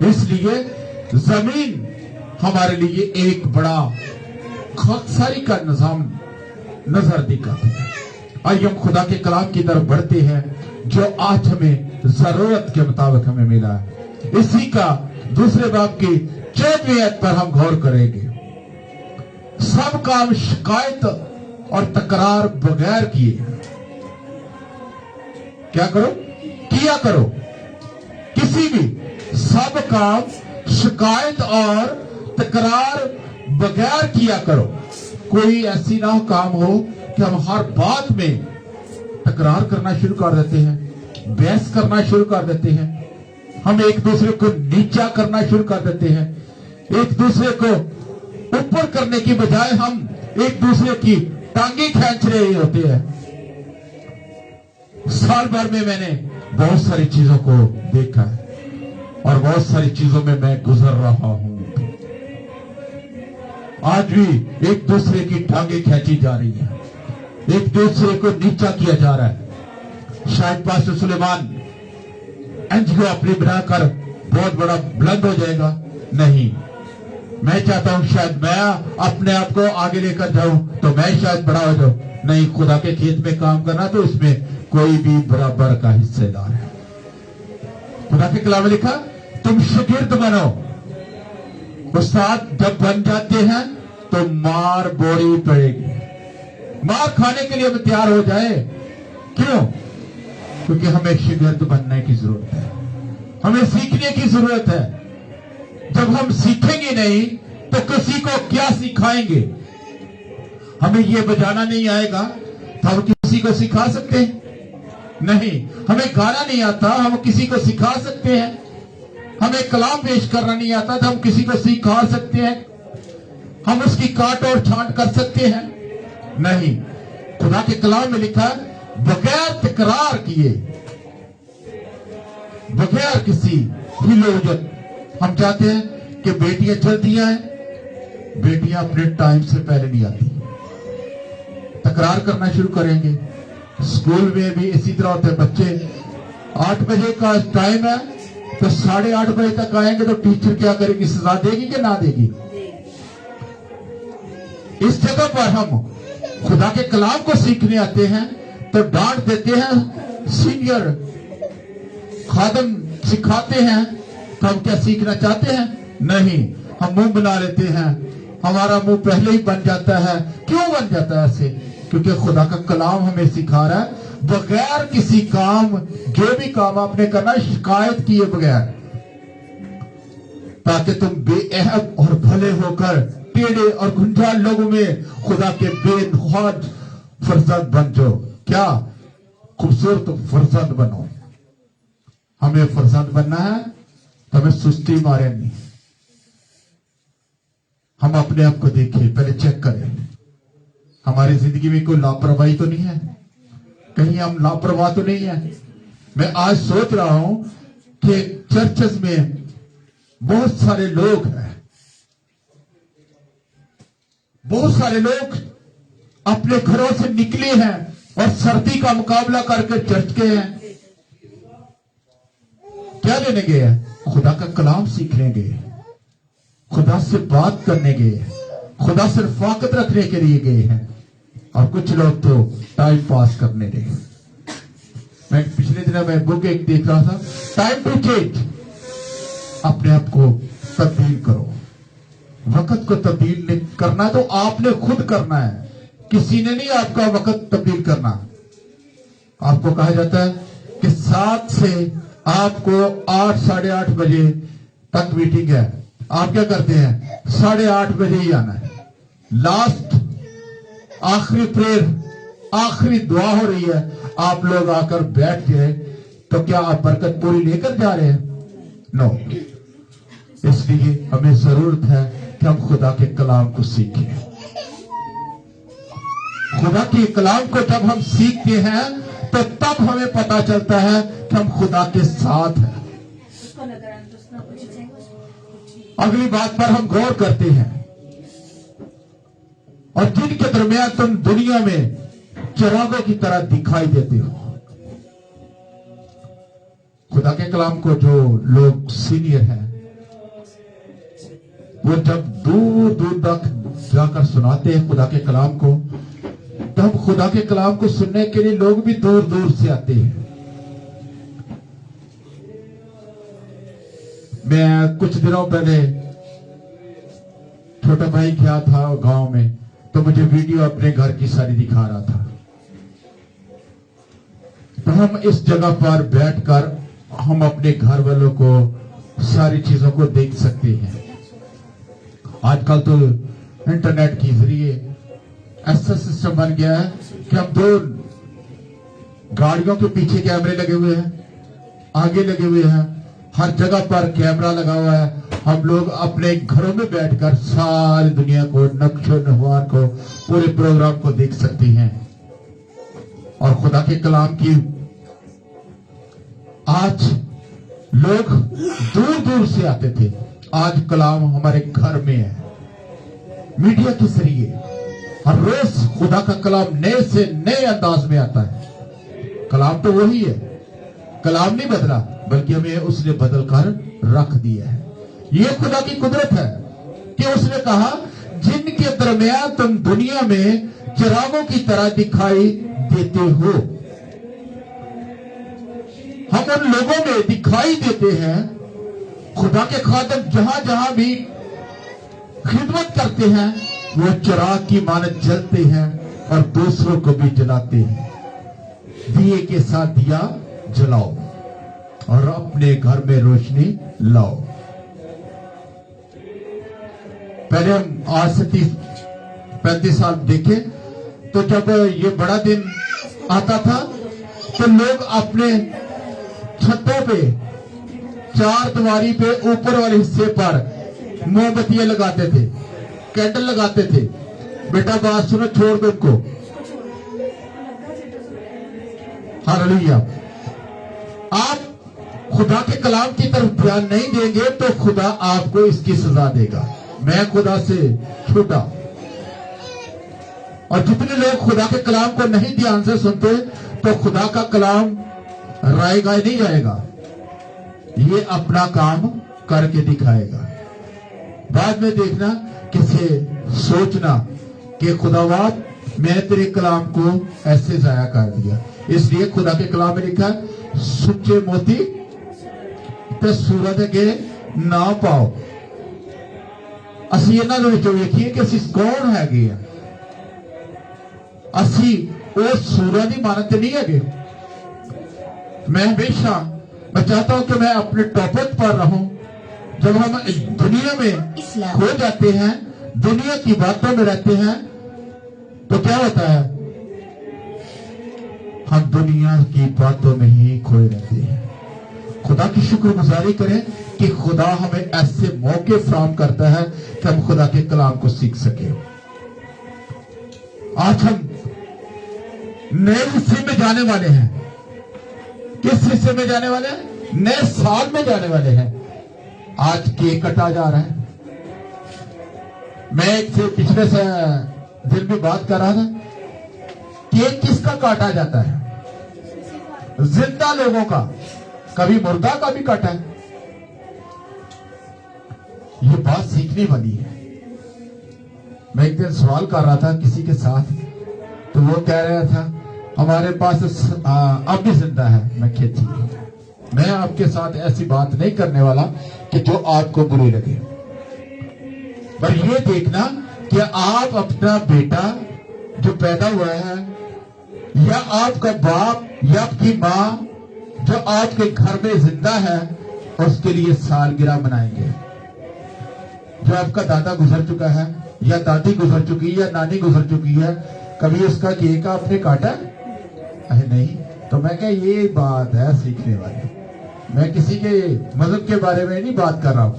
इसलिए जमीन हमारे लिए एक बड़ा खाकसारी का निजाम नजर दिखाती है। आइए हम खुदा के कलाम की तरफ बढ़ते हैं जो आज हमें जरूरत के मुताबिक हमें मिला है। इसी का दूसरे बाब की 14वीं आयत पर हम गौर करेंगे। सब काम शिकायत और तकरार बगैर किए क्या करो? किया करो। किसी भी सब काम शिकायत और तकरार बगैर किया करो। कोई ऐसी ना हो काम हो कि हम हर बात में तकरार करना शुरू कर देते हैं, बहस करना शुरू कर देते हैं, हम एक दूसरे को नीचा करना शुरू कर देते हैं, एक दूसरे को ऊपर करने की बजाय हम एक दूसरे की टांगे खींच रहे होते हैं। साल भर में मैंने बहुत सारी चीजों को देखा है और बहुत सारी चीजों में मैं गुजर रहा हूं। आज भी एक दूसरे की टांगे खींची जा रही है, एक दूसरे को नीचा किया जा रहा है। शायद पास्टर सुलेमान एनजीओ अपनी बनाकर बहुत बड़ा बुलंद हो जाएगा। नहीं, मैं चाहता हूं शायद मैं अपने आप को आगे लेकर जाऊं तो मैं शायद बड़ा हो जाऊं। नहीं, खुदा के खेत में काम करना तो इसमें कोई भी बराबर का हिस्सेदार है। खुदा के कलाम में लिखा तुम शागिर्द बनो। उस्ताद जब बन जाते हैं तो मार बोरी पड़ेगी, मार खाने के लिए हम तैयार हो जाए। क्यों? क्योंकि हमें शागिर्द बनने की जरूरत है, हमें सीखने की जरूरत है। जब हम सीखेंगे नहीं तो किसी को क्या सिखाएंगे? हमें ये बजाना नहीं आएगा तो हम किसी को सिखा सकते हैं? नहीं। हमें गाना नहीं आता, हम किसी को सिखा सकते हैं? हमें कलाम पेश करना नहीं आता तो हम किसी को सिखा सकते हैं? हम उसकी काट और छांट कर सकते हैं? नहीं। खुदा के कलाम में लिखा बगैर तकरार किए, बगैर किसी हिलोजन। हम चाहते हैं कि बेटियां जल्दी आए, बेटियां अपने टाइम से पहले नहीं आती, तकरार करना शुरू करेंगे। स्कूल में भी इसी तरह होते हैं। बच्चे 8 बजे का टाइम है तो 8:30 बजे तक आएंगे तो टीचर क्या करेगी? सजा देगी कि ना देगी? इस जगह पर हम खुदा के कलाम को सीखने आते हैं तो डांट देते हैं। सीनियर खादम सिखाते हैं तो हम क्या सीखना चाहते हैं? नहीं, हम मुंह बना लेते हैं, हमारा मुंह पहले ही बन जाता है। क्यों बन जाता है ऐसे? क्योंकि खुदा का कलाम हमें सिखा रहा है बगैर किसी काम, जो भी काम आपने करना शिकायत किए बगैर, ताकि तुम बेअहद और भले होकर टेढ़े और गुंजाल लोगों में खुदा के बेनवाज फरजंद बन जाओ। क्या खूबसूरत फरजंद बनो। हमें फरजंद बनना है तो हमें सुस्ती मारे नहीं। हम अपने आप को देखें, पहले चेक करें हमारी जिंदगी में कोई लापरवाही तो नहीं है, कहीं हम लापरवाह तो नहीं है। मैं आज सोच रहा हूं कि चर्चेस में बहुत सारे लोग हैं, बहुत सारे लोग अपने घरों से निकले हैं और सर्दी का मुकाबला करके चर्च गए हैं। क्या लेने गए हैं? खुदा का कलाम सीखने गए, खुदा से बात करने गए, खुदा से रफाकत रखने के लिए गए हैं। और कुछ लोग तो टाइम पास करने गए। मैं पिछले दिनों में बुक एक देख रहा था, टाइम टू चेंज। अपने आप को तब्दील करो, वक्त को तब्दील नहीं करना है तो आपने खुद करना है, किसी ने नहीं आपका वक्त तब्दील करना। आपको कहा जाता है कि 7 से आपको 8 साढ़े 8 बजे तक मीटिंग है, आप क्या करते हैं 8:30 बजे ही आना है। लास्ट आखिरी प्रेयर, आखिरी दुआ हो रही है, आप लोग आकर बैठ गए तो क्या आप बरकत पूरी लेकर जा रहे हैं? नो। इसलिए हमें जरूरत है कि हम खुदा के कलाम को सीखें। खुदा के कलाम को जब हम सीखते हैं तो तब हमें पता चलता है कि हम खुदा के साथ हैं। अगली बात पर हम गौर करते हैं, और जिनके दरमियान तुम दुनिया में चिरागों की तरह दिखाई देते हो। खुदा के कलाम को जो लोग सीनियर हैं वो जब दूर दूर तक जाकर सुनाते हैं खुदा के कलाम को, तब खुदा के कलाम को सुनने के लिए लोग भी दूर दूर से आते हैं। मैं कुछ दिनों पहले छोटा भाई क्या था गांव में, तो मुझे वीडियो अपने घर की सारी दिखा रहा था। तो हम इस जगह पर बैठकर हम अपने घर वालों को सारी चीजों को देख सकते हैं। आजकल तो इंटरनेट के जरिए ऐसा सिस्टम बन गया है कि हम 2 गाड़ियों के पीछे कैमरे लगे हुए हैं, आगे लगे हुए हैं, हर जगह पर कैमरा लगा हुआ है। हम लोग अपने घरों में बैठकर सारी दुनिया को, नक्शो नहवार को, पूरे प्रोग्राम को देख सकते हैं। और खुदा के कलाम की आज लोग दूर दूर से आते थे, आज कलाम हमारे घर में है, मीडिया के जरिए हर रोज खुदा का कलाम नए से नए अंदाज में आता है। कलाम तो वही है, कलाम नहीं बदला, बल्कि हमें उसने बदल कर रख दिया है। ये खुदा की कुदरत है कि उसने कहा जिनके दरमियान तुम दुनिया में चिरागों की तरह दिखाई देते हो। हम उन लोगों में दिखाई देते हैं, खुदा के खातिर जहां जहां भी खिदमत करते हैं वो चिराग की मानद जलते हैं और दूसरों को भी जलाते हैं। दिए के साथ दिया जलाओ और अपने घर में रोशनी लाओ। पहले हम आज से 30-35 साल देखे तो जब ये बड़ा दिन आता था तो लोग अपने छतों पे, चार दीवारी पे ऊपर वाले हिस्से पर मोमबत्तियां लगाते थे, कैंडल लगाते थे। बेटा बात सुनो, छोड़ दो उनको। हालेलुया। आप खुदा के कलाम की तरफ ध्यान नहीं देंगे तो खुदा आपको इसकी सजा देगा। मैं खुदा से छूटा, और जितने लोग खुदा के कलाम को नहीं ध्यान से सुनते तो खुदा का कलाम रायगा नहीं जाएगा, ये अपना काम करके दिखाएगा। बाद में देखना किसे सोचना कि खुदावाद मैंने तेरे कलाम को ऐसे जाया कर दिया। इसलिए खुदा के कलाम में लिखा है सुच्चे मोती ते सूरत के ना पाओ। ਅਸੀਂ ਇਹਨਾਂ ਦੇ ਵਿੱਚੋਂ ਵੇਖੀਏ ਕਿ ਅਸੀਂ ਕੌਣ ਹੈਗੇ ਆ। ਅਸੀਂ ਉਹ ਸੂਰਾਂ ਦੀ ਮਾਨਤ नहीं है। मैं हमेशा मैं चाहता हूं कि मैं अपने टॉपिक पर रहूं। जब हम दुनिया में खो जाते हैं, दुनिया की बातों में रहते हैं, तो क्या होता है, हम दुनिया की बातों में ही खोए रहते हैं। खुदा की शुक्रगुजारी करें कि खुदा हमें ऐसे मौके फराहम करता है कि हम खुदा के कलाम को सीख सके। आज हम नए हिस्से में जाने वाले हैं। किस हिस्से में जाने वाले हैं? नए साल में जाने वाले हैं। आज केक कटा जा रहा है। मैं एक से पिछले से दिन भी बात कर रहा था, केक किसका काटा जाता है? जिंदा लोगों का, कभी मुर्दा का भी काटा है। ये बात सीखने वाली है। मैं एक दिन सवाल कर रहा था किसी के साथ, तो वो कह रहा था हमारे पास अब भी जिंदा है। मैं खेती, मैं आपके साथ ऐसी बात नहीं करने वाला कि जो आपको बुरी लगे। पर ये देखना कि आप अपना बेटा जो पैदा हुआ है, या आपका बाप या आपकी माँ जो आपके घर में जिंदा है, उसके लिए सालगिरह मनाएंगे। जो आपका दादा गुजर चुका है या दादी गुजर चुकी है या नानी गुजर चुकी है, कभी उसका केक आपने काटा? अरे नहीं। तो मैं क्या ये बात है सीखने वाली। मैं किसी के मजहब के बारे में नहीं बात कर रहा हूँ,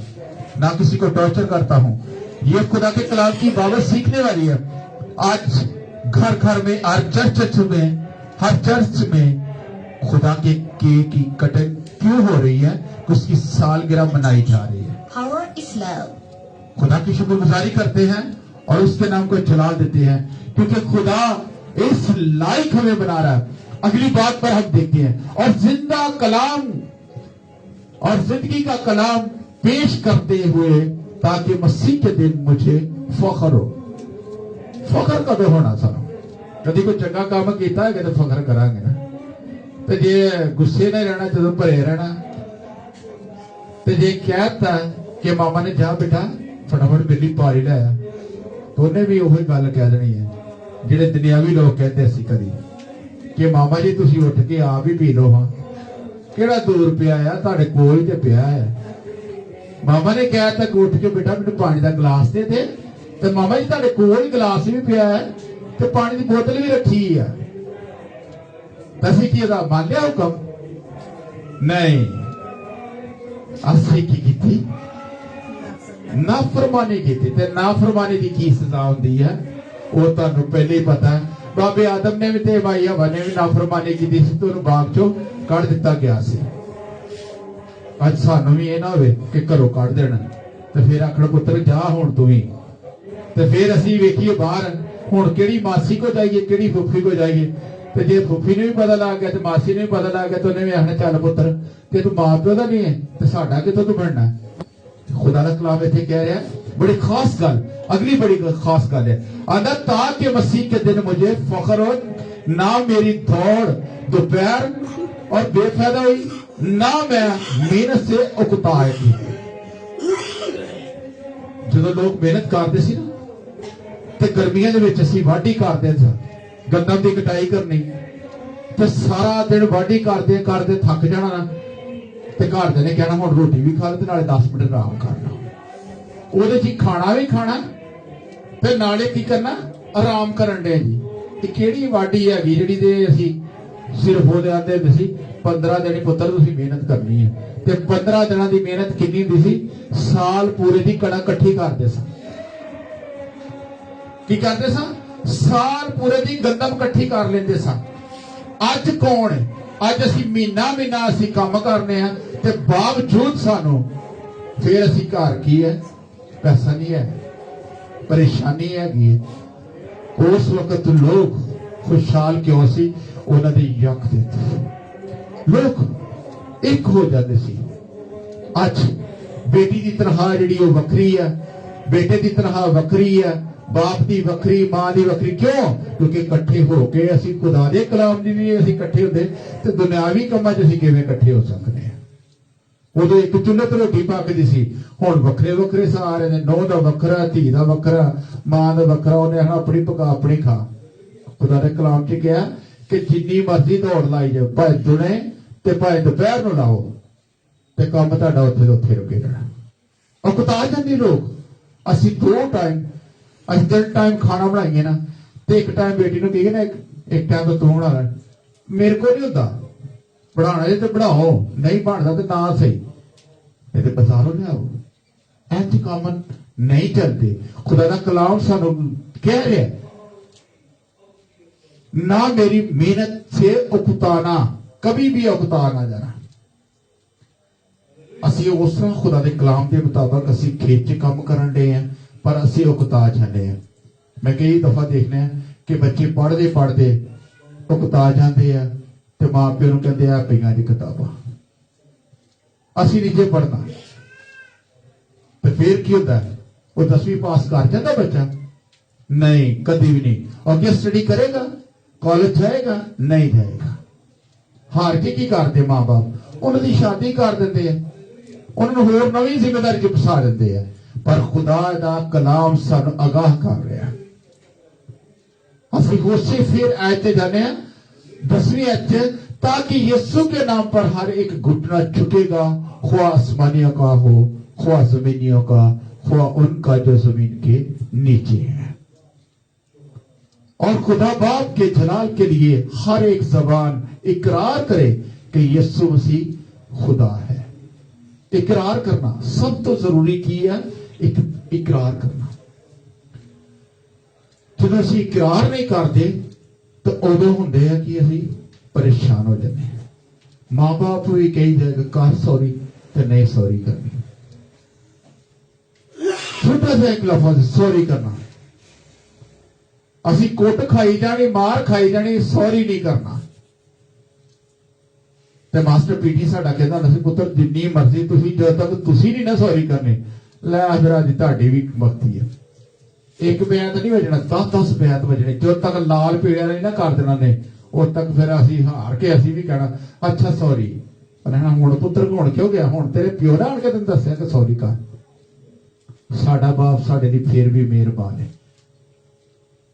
ना किसी को टॉर्चर करता हूँ। ये खुदा के कलाम की बाबत सीखने वाली है। आज घर घर में, हर चर्च में खुदा के केक की कटिंग क्यों हो रही है? उसकी सालगिरह मनाई जा रही है। Power is love. खुदा की शुक्रगुजारी करते हैं और उसके नाम को जलाल देते हैं, क्योंकि खुदा इस लायक हमें बना रहा है। अगली बात पर हम देखते हैं, और जिंदा कलाम और जिंदगी का कलाम पेश करते हुए, ताकि मसीह के दिन मुझे फख्र हो। फख्र कदों होना सानू कभी कोई चंगा काम किया है तो फख्र करांगे ना। तो जे गुस्से नहीं रहना, जो भरे रहना, तो जे कहता कि मामा ने जा बेटा फटाफट बिल्ली पारी लाया, तो उन्हें भी वही गल कह देनी है जिहड़े दुनियावी लोग कहते असी कदी कि मामा जी तुसी उठ के आप ही पी लो। हाँ किहड़ा दूर पिया है, तुहाडे कोल ही ते पिया है। मामा ने कहा तक उठ के बेटा मैनूं पानी का गिलास दे दे, तो मामा जी तुहाडे कोल ही गिलास भी पिया है ते पानी की बोतल भी रखी है। असीं की दा मान लिया हुकम? नहीं, असीं की कीती? नाफरमानी की। नाफरमानी की की सजा होती है वो तुहानू पहले ही पता है। बाबे आदम ने भी ते भाई हवा ने भी नाफरमानी की थी, तो उन्हें बाग चो कढ़ दिता गया सी। अज सानू भी ये ना होवे कि घरों कढ़ देना तो फिर आखण पुत्र जा हुण तू ही, तो फिर असीं वेखीए बाहर हुण किहड़ी मासी को जाइए किहड़ी फुफी को जाइए। तो जे फुफी ने भी पता लग गया तो मासी ने भी पता लग गया, तो उन्हें भी आखना चल पुत्र ते तू मां प्यो दा नहीं है तो साडा कितों तू बनना। खुदा का कलाम इत्थे कह रहा है बड़ी खास गल, अगली बड़ी खास गल है, आंदा ताकि मसीह के दिन मुझे फख्र हो, ना मेरी दौड़ दोपहर और बेफायदा हुई, ना मैं मेहनत से उकताए थी। जो लोग मेहनत करते सी ना, ते गर्मियां दे विच असीं वाढी करदे सी, गंदम दी कटाई करनी, ते सारा दिन वाढी करदे करदे थक जाना ना, ते घरदे ने कहना हुण रोटी भी खा ले ते नाले 10 मिनट आराम करना। ਉਹਦੇ ਚ ਖਾਣਾ ਵੀ ਖਾਣਾ ਤੇ ਨਾਲੇ ਕੀ ਕਰਨਾ, ਆਰਾਮ ਕਰਨ ਦੇ ਜੀ। ਇਹ ਕਿਹੜੀ ਵਾਢੀ ਹੈਗੀ ਜਿਹੜੀ ਤੇ ਅਸੀਂ ਸਿਰਫ ਉਹਦੇ ਆਂਦੇ ਹੁੰਦੇ ਸੀ 15 ਦਿਨ ਪੁੱਤਰ ਤੁਸੀਂ ਮਿਹਨਤ ਕਰਨੀ ਹੈ, ਤੇ 15 ਦਿਨਾਂ ਦੀ ਮਿਹਨਤ ਕਿੰਨੀ ਹੁੰਦੀ ਸੀ? ਸਾਲ ਪੂਰੇ ਦੀ ਕਣਕ ਇਕੱਠੀ ਕਰਦੇ ਸਾਂ। ਕੀ ਕਰਦੇ ਸਾਂ? ਸਾਲ ਪੂਰੇ ਦੀ ਗੰਦਮ ਇਕੱਠੀ ਕਰ ਲੈਂਦੇ ਸਾਂ। ਅੱਜ ਕੌਣ ਹੈ? ਅੱਜ ਅਸੀਂ ਮਹੀਨਾ ਮਹੀਨਾ ਅਸੀਂ ਕੰਮ ਕਰਨੇ ਆ, ਤੇ ਬਾਵਜੂਦ ਸਾਨੂੰ ਫਿਰ ਅਸੀਂ ਘਰ ਕੀ ਹੈ? पैसा नहीं है, परेशानी हैगी। उस वक्त लोग खुशहाल क्यों सी? उन्होंने यक देते लोग एक हो जाते सी। अज बेटी की तरह जी वखरी है, बेटे की तरह वखरी है, बाप की वखरी, मां की वखरी। क्यों? क्योंकि इकट्ठे होके असीं खुदा दे कलाम दी नहीं असीं इकट्ठे होंदे, ते दुनियावी कामां च असीं किवें इकट्ठे हो सकते हैं? उदों एक चुल्हे ते रोटी पकदी सी, हुण वखरे वखरे सारे ने, नौं दा वखरा, धी दा वखरा, मां दा वखरा, उन्हें आखना अपनी पका अपनी खा। खुदा दे कलाम च कहा कि जिन्नी मर्जी दौड़ लाई जाओ, भावें दुने ते भावें दोपहर नूं लाओ, ते काम तुहाडा उत्थे दा उत्थे रुके रहना। उकता जांदे लोग। असीं 2 टाइम असीं 3 टाइम खाना बनाइए ना, ते एक टाइम बेटी नूं कहिए ना एक टाइम तो तू बना लै, मेरे को नहीं होंदा बनाना, जे ते बनाओ, नहीं बनदा ते ना सही, ये ते बाजारों लियाओ। इंज काम नहीं चलते। खुदा दा कलाम सानू कह रहा है, ना मेरी मेहनत से उकताना, कभी भी उकता ना जाना। असी उस तरह खुदा दे कलाम के मुताबिक असी खेत च काम करन डे हैं, पर असी उकता जाते हैं। मैं कई दफा देखने कि बच्चे पढ़ते पढ़ते उकता जाते हैं, तो मां प्यो नूं कहंदे आ पईआं जी किताबां, असी नहीं जे पढ़ना। तो फिर की होता है? वो 10वीं पास कर जाता बच्चा? नहीं, कभी भी नहीं। अगे स्टडी करेगा, कॉलेज जाएगा? नहीं जाएगा। हार के की करते मां बाप? उन्होंने शादी कर देते हैं, उन्होंने होर नवी जिम्मेदारी च फसा देते हैं। پر خدا دا کلام سانو آگاہ کر رہا ہے. اسی اسی پھر آیت جانے ہیں 10ویں آیت, تاکہ یسوع کے نام پر ہر ایک گھٹنا جھکے گا, خواہ آسمانیوں کا ہو, خواہ زمینیوں کا, خواہ ان کا جو زمین کے نیچے ہے. اور خدا باپ کے جلال کے لیے ہر ایک زبان اقرار کرے کہ یسوع مسیح خدا ہے. اقرار کرنا سب تو ضروری کی ہے, اقرار کرنا. جب اسی اقرار نہیں کرتے تو ادو ہوں کہ اسی پریشان ہو جاتے ہیں. ماں باپ بھی کہی جائے گا کر سوری تو نہیں سوری کرنی. چھوٹا سا ایک لفظ سوری کرنا, اسی کوٹ کھائی جانی, مار کھائی جانی, سوری نہیں کرنا. تے ماسٹر پی ٹی ساڈا کہندا ہوندا سی, پتر جنی مرضی تسی جدوں تک تسی نہیں نہ سوری کرنی, لے پھر اج تہاڈی بھی وقتی ہے. ایک بیعت نہیں بجنا, 10 بیعت بجنے. جدوں تک لال پیڑیا نہیں نہ کر دینا نے ادو تک پھر اسی ہار کے اسی بھی کہنا اچھا سوری. ہوں پتر ہوں کیوں گیا, ہوں تیرے پیو نے آن کے تین دسیا کہ سوری کر. ساڈا باپ ساڈے لیے پھر بھی مہربان ہے.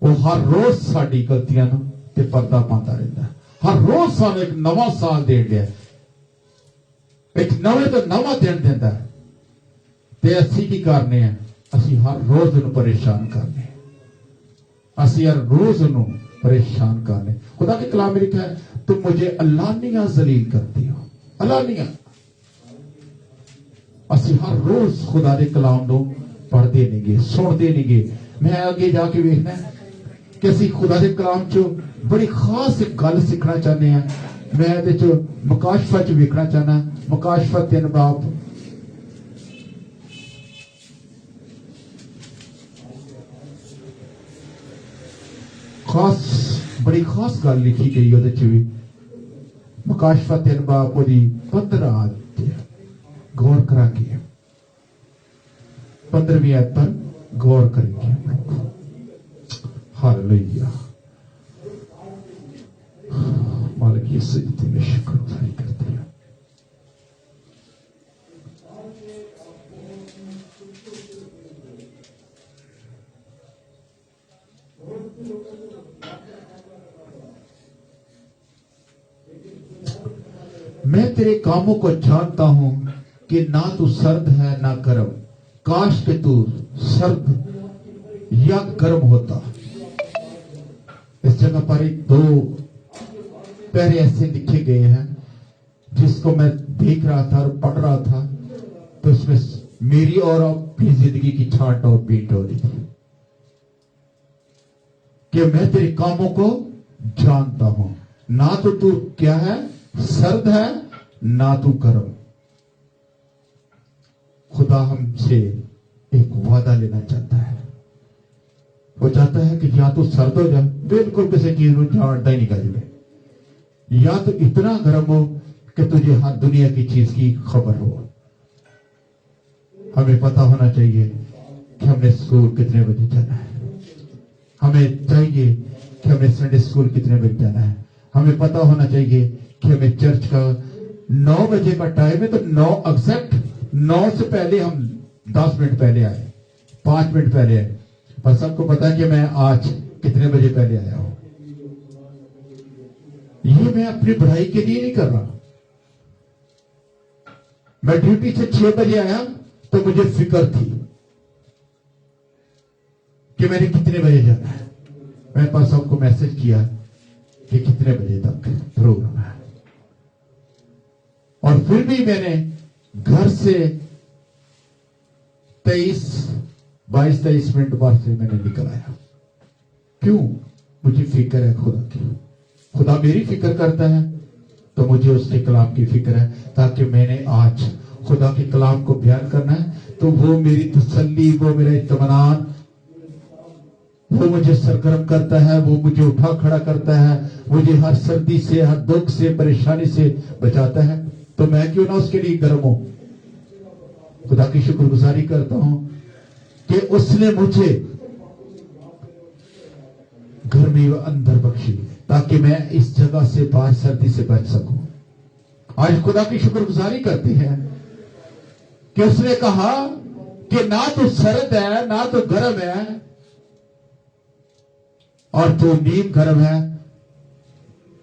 وہ ہر روز ساری غلطیاں تے پردہ پاتا رہتا ہے. ہر روز سانو ایک نواں سال دین دیا, ایک نویں تو نواں دن دینا ہے. تے اسی کی کرنے ہیں, اسی ہر روز انہوں پریشان کرنے, اسی ہر روز انہوں پریشان کرنے. خدا کے کلام میں لکھا ہے, تم مجھے علانیہ ذلیل کرتی ہو. علانیہ اسی ہر روز خدا کے کلام نو پڑھ دینے گے, سن دینے گے. میں آگے جا کے ویکھنا ہے کہ اسی خدا کے کلام چو بڑی خاص ایک گل سیکھنا چاہتے ہیں. میں دے چو مکاشفہ چ ویکھنا چاہنا. مکاشفہ 3 باب خاص بڑی خاص گل لکھی گئی وہ بھی. مکاشفہ 3 باب 15 آیت غور کرا کے 15ویں آیت پر غور کریں گے ہم لوگ. ہاللویا. مالک یہ سجدے میں شکر گزاری کرتے ہیں. میں تیرے کاموں کو جانتا ہوں کہ نہ تو سرد ہے نہ گرم. کاش کہ تو سرد یا گرم ہوتا. اس جگہ پر 2 پیرے ایسے لکھے گئے ہیں جس کو میں دیکھ رہا تھا اور پڑھ رہا تھا تو اس میں میری اور اپنی زندگی کی چھانٹ اور پینٹ ہو رہی تھی کہ میں تیرے کاموں کو جانتا ہوں. نہ تو کیا ہے, سرد ہے, نہ تو گرم. خدا ہم سے ایک وعدہ لینا چاہتا ہے. وہ چاہتا ہے کہ یا تو سرد ہو جائے, بالکل کسی چیز کو جانتا ہی نہیں کر جائے, یا تو اتنا گرم ہو کہ تجھے ہر دنیا کی چیز کی خبر ہو. ہمیں پتا ہونا چاہیے کہ ہم نے اسکول کتنے بجے جانا ہے. ہمیں چاہیے کہ ہمیں سنڈے اسکول کتنے بجے جانا ہے. ہمیں پتا ہونا چاہیے کہ ہمیں چرچ کا 9 بجے کا ٹائم ہے, تو 9 ایگزیکٹ 9 سے پہلے ہم 10 منٹ پہلے آئے, 5 منٹ پہلے آئے. پر سب کو پتا ہے کہ میں آج کتنے بجے پہلے آیا ہوں. یہ میں اپنی پڑھائی کے لیے نہیں کر رہا. میں ڈیوٹی سے 6 بجے آیا تو مجھے فکر تھی کہ میں نے کتنے بجے جانا ہے. میں پاس سب کو میسج کیا کہ کتنے بجے تک پروگرام ہے, اور پھر بھی میں نے گھر سے 22-23 منٹ بعد سے میں نے نکل آیا. کیوں؟ مجھے فکر ہے خدا کی. خدا میری فکر کرتا ہے تو مجھے اس کے کلام کی فکر ہے, تاکہ میں نے آج خدا کے کلام کو بیان کرنا ہے تو وہ میری تسلی, وہ میرا اطمینان, وہ مجھے سرگرم کرتا ہے, وہ مجھے اٹھا کھڑا کرتا ہے, مجھے ہر سردی سے, ہر دکھ سے, پریشانی سے بچاتا ہے. تو میں کیوں نہ اس کے لیے گرم ہوں. خدا کی شکر گزاری کرتا ہوں کہ اس نے مجھے گرمی و اندر بخشی تاکہ میں اس جگہ سے باہر سردی سے بچ سکوں. آج خدا کی شکر گزاری کرتے ہیں کہ اس نے کہا کہ نہ تو سرد ہے نہ تو گرم ہے اور تو نیم گرم ہے،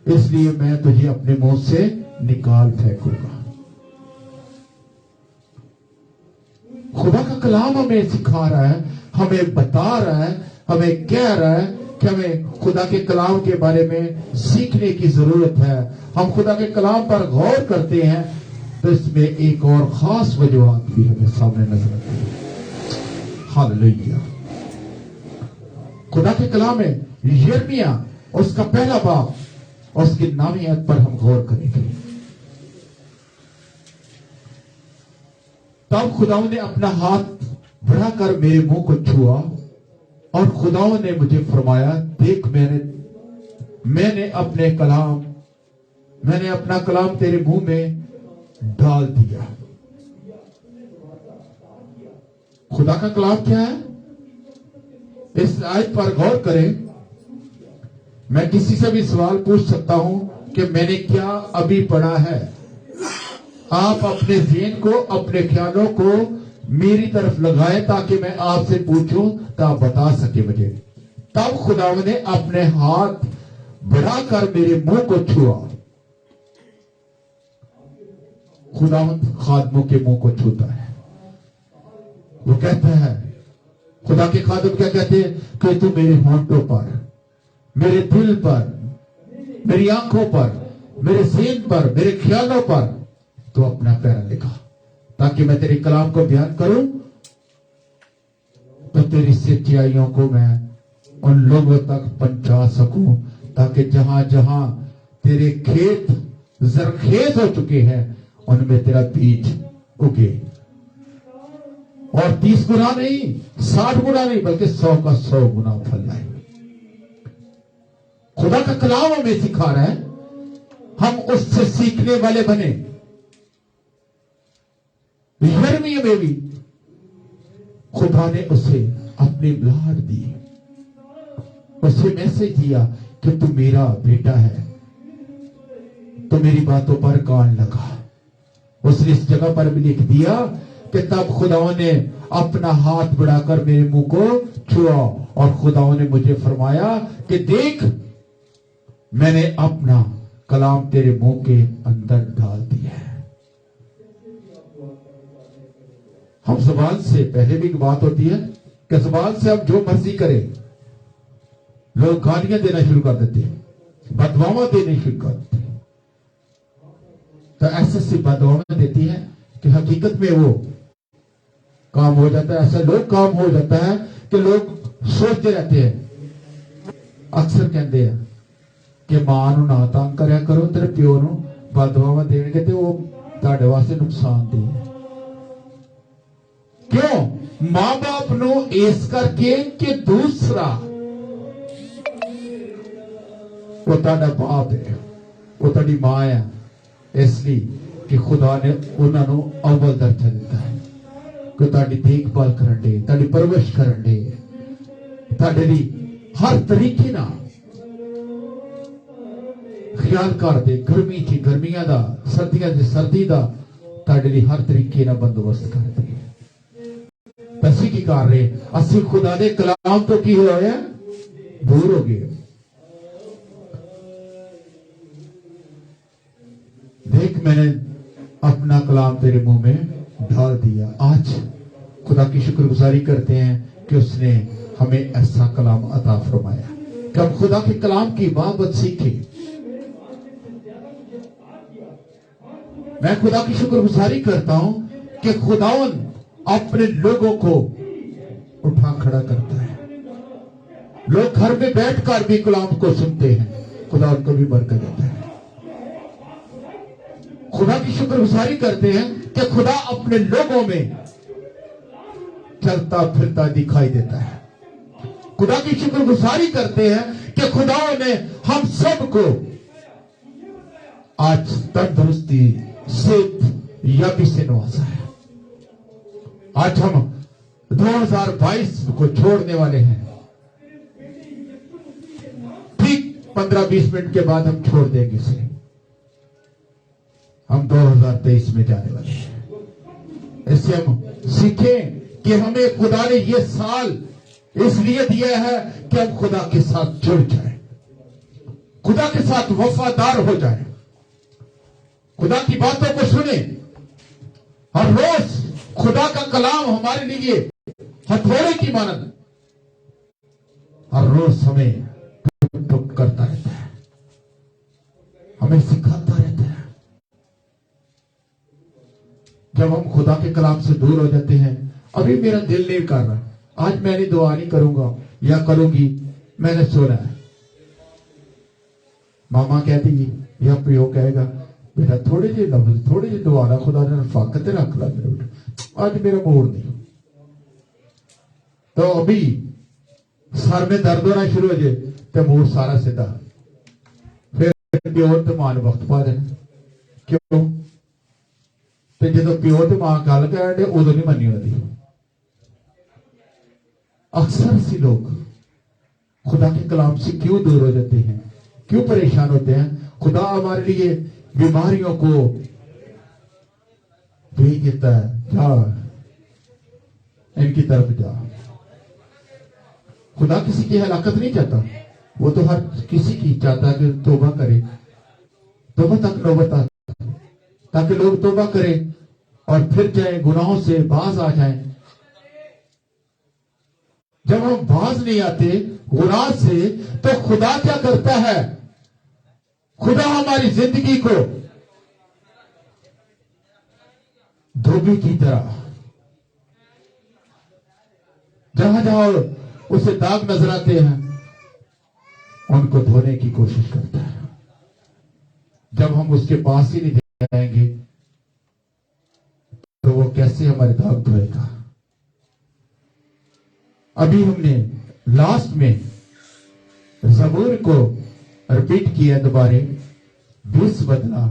اس لیے میں تجھے اپنے منہ سے نکال پھینکوں گا۔ خدا کا کلام ہمیں سکھا رہا ہے، ہمیں بتا رہا ہے، ہمیں کہہ رہا ہے کہ ہمیں خدا کے کلام کے بارے میں سیکھنے کی ضرورت ہے۔ ہم خدا کے کلام پر غور کرتے ہیں تو اس میں ایک اور خاص وجوہات بھی ہمیں سامنے نظر آتی ہے۔ ہاللیلویا۔ خدا کے کلام میں یرمیہ اس کا پہلا باب اور اس کی 9ویں آیت پر ہم غور کریں گے۔ تب خداوند نے اپنا ہاتھ بڑھا کر میرے منہ کو چھوا اور خداوند نے مجھے فرمایا، دیکھ میں نے اپنا کلام تیرے منہ میں ڈال دیا۔ خدا کا کلام کیا ہے؟ اس آیت پر غور کریں۔ میں کسی سے بھی سوال پوچھ سکتا ہوں کہ میں نے کیا ابھی پڑھا ہے، آپ اپنے ذہن کو، اپنے خیالوں کو میری طرف لگائیں تاکہ میں آپ سے پوچھوں تو آپ بتا سکے مجھے۔ تب خداوند نے اپنے ہاتھ بڑھا کر میرے منہ کو چھوا۔ خداوند خادموں کے منہ کو چھوتا ہے۔ وہ کہتا ہے، خدا کے خادم کیا کہتے ہیں کہ تو میرے ہونٹوں پر، میرے دل پر، میری آنکھوں پر، میرے ذہن پر، میرے خیالوں پر تو اپنا پیرا لکھا تاکہ میں تیرے کلام کو بیان کروں تو تیری سچائیوں کو میں ان لوگوں تک پہنچا سکوں، تاکہ جہاں جہاں تیرے کھیت زرخیز ہو چکے ہیں ان میں تیرا بیج اگے اور 30 گنا نہیں، 60 گنا نہیں، بلکہ 100 کا 100 گنا پھل لائے۔ خدا کا کلام ہمیں سکھا رہا ہے، ہم اس سے سیکھنے والے بنے۔ یرمیہ میں بھی خدا نے اسے اپنی بلاڈ دی، اسے میسج دیا کہ تو میرا بیٹا ہے، تو میری باتوں پر کان لگا۔ اس نے اس جگہ پر بھی لکھ دیا کہ تب خداوند نے اپنا ہاتھ بڑھا کر میرے منہ کو چھوا اور خداوند نے مجھے فرمایا کہ دیکھ میں نے اپنا کلام تیرے منہ کے اندر ڈال دیا ہے۔ ہم زبان سے، پہلے بھی ایک بات ہوتی ہے کہ زبان سے ہم جو مرضی کریں، لوگ گالیاں دینا شروع کر دیتے ہیں، بددعائیں دینے شروع کر دیتے ہیں، تو ایسے سی بددعائیں دیتی ہے کہ حقیقت میں وہ کام ہو جاتا ہے، ایسا لوگ کام ہو جاتا ہے کہ لوگ سوچتے رہتے ہیں، اکثر کہتے ہیں کہ ماں نو نہ تنگ کریا کرو، تیرے پیو نو بددعائیں دین گے تو وہ تہاڈے واسطے نقصان دہ ہے۔ کیوں؟ ماں باپ نو اس کر کے کہ دوسرا وہ تہاڈا باپ ہے، وہ تہاڈی ماں ہے، اس لیے کہ خدا نے انہاں نو اول درجہ دیتا ہے کہ تہاڈی دیکھ بھال کرن دے، تہاڈی پرورش کرن دے، تہاڈے لئی ہر طریقے نال خیال کر دے، گرمی تھی گرمیاں دا، سردیاں دی سردی دا، تہاڈے لئی ہر طریقے نال بندوبست کر دے۔ اسی کی کر رہے اسی خدا دے کلام تو کی ہوئے ہیں دور ہو گئے۔ دیکھ میں نے اپنا کلام تیرے منہ میں ڈال دیا۔ آج خدا کی شکر گزاری کرتے ہیں کہ اس نے ہمیں ایسا کلام عطا فرمایا کہ ہم خدا کے کلام کی بابت سیکھیں۔ میں خدا کی شکر گزاری کرتا ہوں کہ خداوند اپنے لوگوں کو اٹھا کھڑا کرتا ہے۔ لوگ گھر میں بیٹھ کر بھی کلام کو سنتے ہیں، خدا ان کو بھی برکت دیتا ہے۔ خدا کی شکر گزاری کرتے ہیں کہ خدا اپنے لوگوں میں چلتا پھرتا دکھائی دیتا ہے۔ خدا کی شکر گزاری کرتے ہیں کہ خدا نے ہم سب کو آج تندرستی، صحت یابی سے نوازا ہے۔ آج ہم 2022 کو چھوڑنے والے ہیں، ٹھیک 15-20 منٹ کے بعد ہم چھوڑ دیں گے اسے، ہم 2023 میں جانے والے ہیں۔ اس سے ہم سیکھیں کہ ہمیں خدا نے یہ سال اس لیے دیا ہے کہ ہم خدا کے ساتھ جڑ جائیں, خدا کے ساتھ وفادار ہو جائیں, خدا کی باتوں کو سنیں. ہر روز خدا کا کلام ہمارے لیے ہتھوڑے کی مانند ہر روز ہمیں ٹک ٹک کرتا رہتا ہے, ہمیں سکھاتا رہتا ہے. جب ہم خدا کے کلام سے دور ہو جاتے ہیں, ابھی میرا دل نہیں کر رہا, آج میں نے دعا نہیں کروں گا یا کروں گی, میں نے سونا ہے. ماما کہتی گی یا پیو کہے گا بیٹا تھوڑے جی لفظ تھوڑے جی دعا رہا, خدا نے رفاقت رکھ لا میرے بیٹا, آج میرا موڈ نہیں. تو ابھی سر میں درد ہونا شروع ہو جائے تو موڈ سارا سیدھا, پھر پیو تو ماں نے وقت پا دینا. کیوں تو جدو پیو تو ماں گل کر دے ادو نہیں منی ہوتی. اکثر سی لوگ خدا کے کلام سے کیوں دور ہو جاتے ہیں, کیوں پریشان ہوتے ہیں؟ خدا ہمارے لیے بیماریوں کو بھیج دیتا ہے, جا ان کی طرف جا. خدا کسی کی ہلاکت نہیں چاہتا, وہ تو ہر کسی کی چاہتا ہے کہ توبہ کرے, توبہ تک نوبت آتا تاکہ لوگ توبہ کریں اور پھر جائیں گناہوں سے باز آ جائیں. جب ہم باز نہیں آتے گناہ سے تو خدا کیا کرتا ہے؟ خدا ہماری زندگی کو دھوبی کی طرح جہاں جہاں اسے داغ نظر آتے ہیں ان کو دھونے کی کوشش کرتا ہے. جب ہم اس کے پاس ہی نہیں جائیں گے تو وہ کیسے ہمارے داغ دھوئے گا؟ ابھی ہم نے لاسٹ میں زبور کو ریپیٹ کیا دوبارہ, بیس بدلا.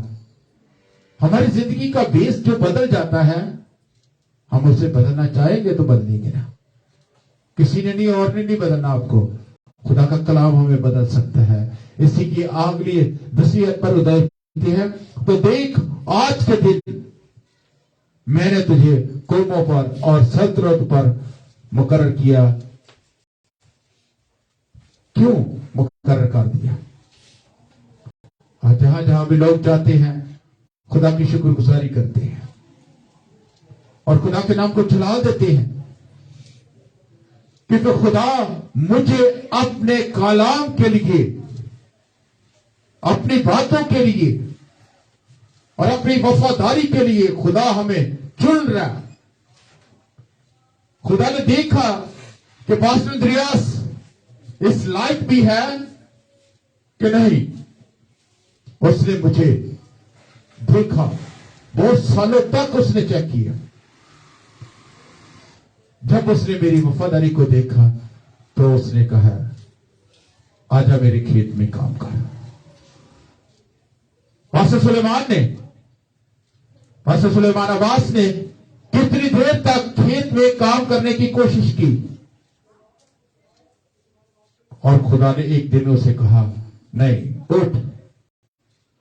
ہماری زندگی کا بیس جو بدل جاتا ہے ہم اسے بدلنا چاہیں گے تو بدلیں گے نا. کسی نے نہیں اور نے نہیں بدلنا آپ کو, خدا کا کلام ہمیں بدل سکتا ہے. اسی کی اگلی نصیحت پر ادھر ہے تو دیکھ آج کے دن میں نے تجھے قوموں پر اور سلطنت پر مقرر کیا. کیوں مقرر کر دیا؟ جہاں جہاں بھی لوگ جاتے ہیں خدا کی شکر گزاری کرتے ہیں اور خدا کے نام کو جلال دیتے ہیں, کیونکہ خدا مجھے اپنے کلام کے لیے, اپنی باتوں کے لیے اور اپنی وفاداری کے لیے خدا ہمیں چن رہا. خدا نے دیکھا کہ پاسٹر اندریاس اس لائق بھی ہے کہ نہیں. اس نے مجھے دیکھا, بہت سالوں تک اس نے چیک کیا. جب اس نے میری وفاداری کو دیکھا تو اس نے کہا آجا میرے کھیت میں کام کر. پاسٹر سلیمان عباس نے کتنی دیر تک کھیت میں کام کرنے کی کوشش کی اور خدا نے ایک دن اسے کہا نہیں اٹھ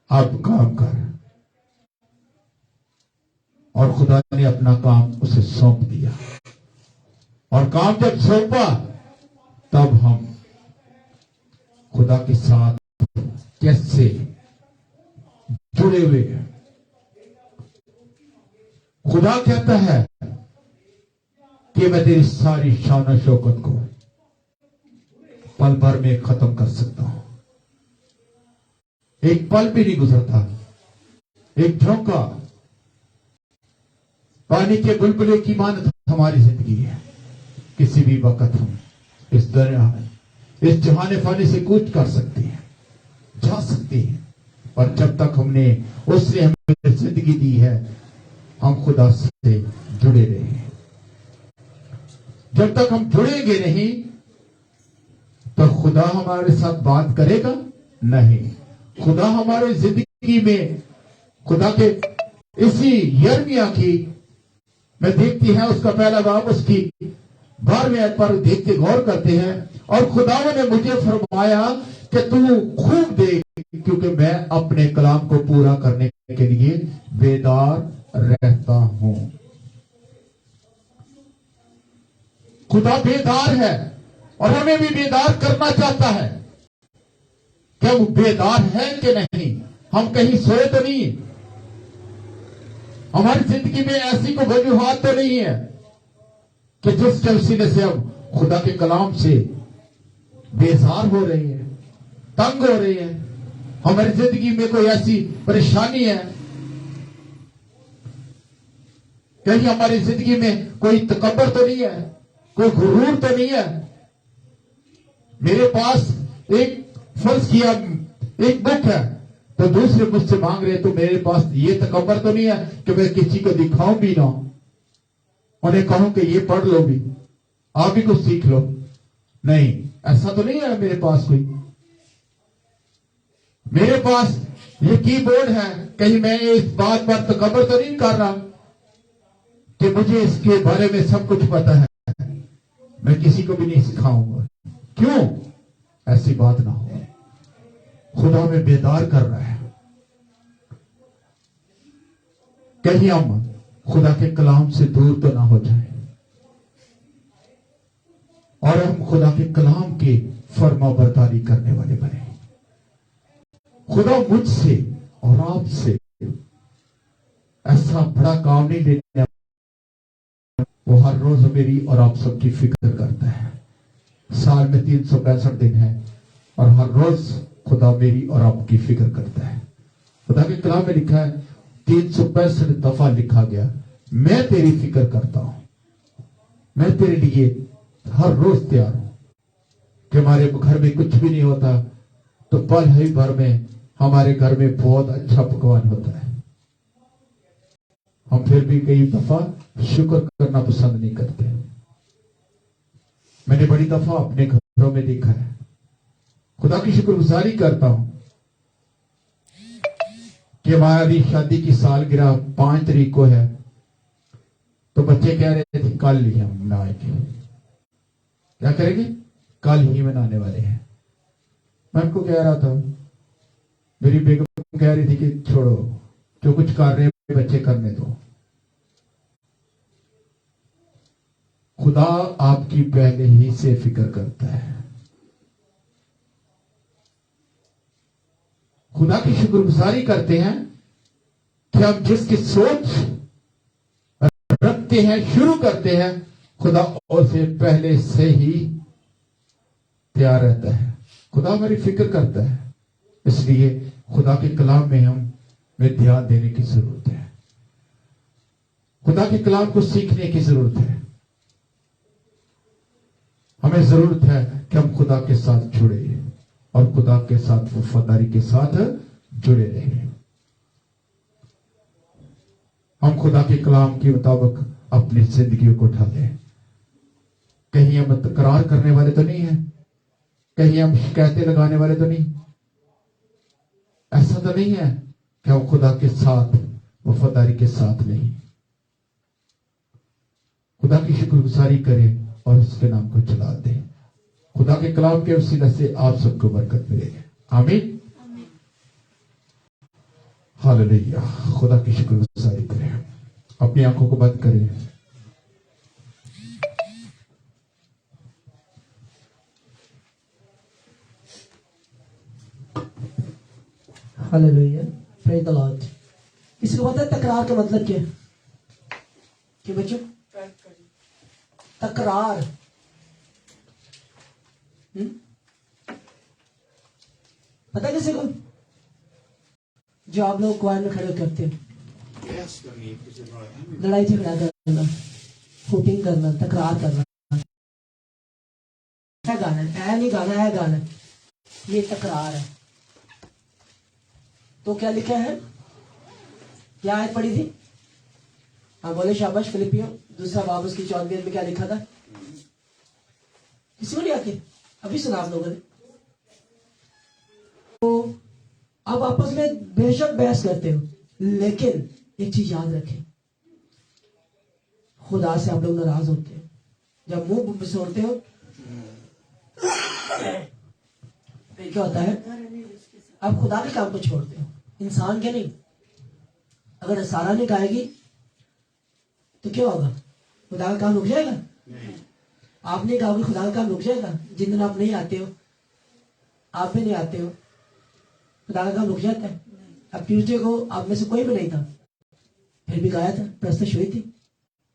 اب کام کر. اور خدا نے اپنا کام اسے سونپ دیا اور کام جب سونپا تب ہم خدا کے ساتھ کیسے جڑے ہوئے ہیں. خدا کہتا ہے کہ میں تیری ساری شان و شوکت کو پل بھر میں ختم کر سکتا ہوں. ایک پل بھی نہیں گزرتا, ایک جھونکا پانی کے بلبلے کی مانند ہماری زندگی ہے. کسی بھی وقت ہم اس دریا اس جہان فانی سے کوچ کر سکتے ہیں, جا سکتے ہیں, اور جب تک ہم نے اس نے ہمیں زندگی دی ہے ہم خدا سے جڑے رہے. جب تک ہم جڑیں گے نہیں تو خدا ہمارے ساتھ بات کرے گا نہیں. خدا ہمارے زندگی میں خدا کے اسی یرمیا کی میں دیکھتی ہیں اس کا پہلا باب اس کی 12ویں آیت پر دیکھتے غور کرتے ہیں اور خداوند نے مجھے فرمایا کہ تو خوب دیکھ کیونکہ میں اپنے کلام کو پورا کرنے کے لیے بیدار رہتا ہوں. खुदा बेदार है और हमें भी बेदार करना चाहता है। क्या वो बेदार है कि नहीं? हम कहीं सोए तो नहीं? हमारी जिंदगी में ऐसी कोई वजूहात तो नहीं है कि जिसके वसीले से हम खुदा के कलाम से बेजार हो रहे हैं, तंग हो रहे हैं। हमारी जिंदगी में कोई ऐसी परेशानी है, कहीं हमारी जिंदगी में कोई तकब्बर तो नहीं है, कोई गुरूर तो नहीं है। मेरे पास एक फर्ज किया एक बुक है तो दूसरे मुझसे मांग रहे, तो मेरे पास ये तकब्बर तो नहीं है कि मैं किसी को दिखाऊं भी ना, उन्हें कहूं कि ये पढ़ लो भी, आप भी कुछ सीख लो। नहीं, ऐसा तो नहीं है मेरे पास कोई। मेरे पास ये कीबोर्ड है, कहीं मैं इस बात पर तकब्बर तो नहीं कर रहा कि मुझे इसके बारे में सब कुछ पता है, मैं किसी को भी नहीं सिखाऊंगा। क्यों? ऐसी बात ना हो। खुदा में बेदार कर रहा है। कहीं हम खुदा के कलाम से दूर तो ना हो जाए और हम खुदा के कलाम की फर्मा बरदारी करने वाले बने। खुदा मुझसे और आपसे ऐसा बड़ा काम नहीं लेने, वो हर रोज मेरी और आप सबकी फिक्र करता है। साल में 365 दिन है और हर रोज खुदा मेरी और आपकी फिक्र करता है। खुदा के कलाम में लिखा है, 365 दफा लिखा गया, मैं तेरी फिक्र करता हूं, मैं तेरे लिए हर रोज तैयार हूं। कि हमारे घर में कुछ भी नहीं होता तो पल ही भर में हमारे घर में बहुत अच्छा पकवान होता है, हम फिर भी कई दफा शुक्र करना पसंद नहीं करते। मैंने बड़ी दफा अपने घरों में देखा है। खुदा की शुक्रगुजारी करता हूं कि हमारी शादी की सालगिरह 5 तारीख को है, तो बच्चे कह रहे थे कल ही हम मनाएंगे। क्या करेंगे? कल ही मनाने वाले हैं। मैं उनको कह रहा था, मेरी बेगम कह रही थी कि छोड़ो, जो कुछ कर रहे हैं बच्चे करने दो। खुदा आपकी पहले ही से फिक्र करता है। खुदा की शुक्रगुजारी करते हैं कि हम जिसकी सोच रखते हैं, शुरू करते हैं, खुदा उसे पहले से ही तैयार रहता है। खुदा हमारी फिक्र करता है, इसलिए खुदा के कलाम में हमें ध्यान देने की जरूरत है। खुदा के कलाम को सीखने की जरूरत है। हमें जरूरत है कि हम खुदा के साथ जुड़े और खुदा के साथ वफादारी के साथ जुड़े रहें। हम खुदा के कलाम के मुताबिक अपनी जिंदगी को ढालें। कहीं हम तकरार करने वाले तो नहीं है, कहीं हम शिकायतें लगाने वाले तो नहीं। ऐसा तो नहीं है कि हम खुदा के साथ वफादारी के साथ नहीं। खुदा की शुक्रगुजारी करें और उसके नाम को चला दें। खुदा के कलाम के वसीले से आप सबको बरकत मिलेगी। आमीन, हालेलुया। खुदा की शुक्रगुजारी करें। अपनी आंखों को बंद करें। Hallelujah, praise the Lord. इसको पता है तकरार का मतलब क्या है? कि बच्चों, तकरार पता है किसी को? जो आप लोग क्वार में खड़े करते हैं, लड़ाई झगड़ा करना, फुटिंग करना, तकरार करना, है गाना है नहीं गाना है गाना, ये तकरार है। तो क्या लिखा है? क्या आयत पढ़ी थी? हाँ बोले शाबाश। फिलिपियों 2 बाब उसकी 14 में क्या लिखा था? किसी को नहीं आती? अभी सुना आप लोगों ने। तो आप आपस में बेशक बहस करते हो, लेकिन एक चीज याद रखें, खुदा से आप लोग नाराज होते हो जब मुंह बिसोड़ते हो। फिर क्या होता है? आप खुदा के काम को छोड़ते हो, इंसान के नहीं। अगर सारा नहीं गाएगी तो क्या होगा? खुदा का काम रुक जाएगा? آپ نے کہا کہ خدا کا کام رک جائے گا؟ جن دن آپ نہیں آتے ہو، آپ بھی نہیں آتے ہو، خدا کا کام رک جاتا ہے؟ اب ٹیوزڈے کو آپ میں سے کوئی بھی نہیں تھا، پھر بھی گایا تھا، پرستش ہوئی تھی،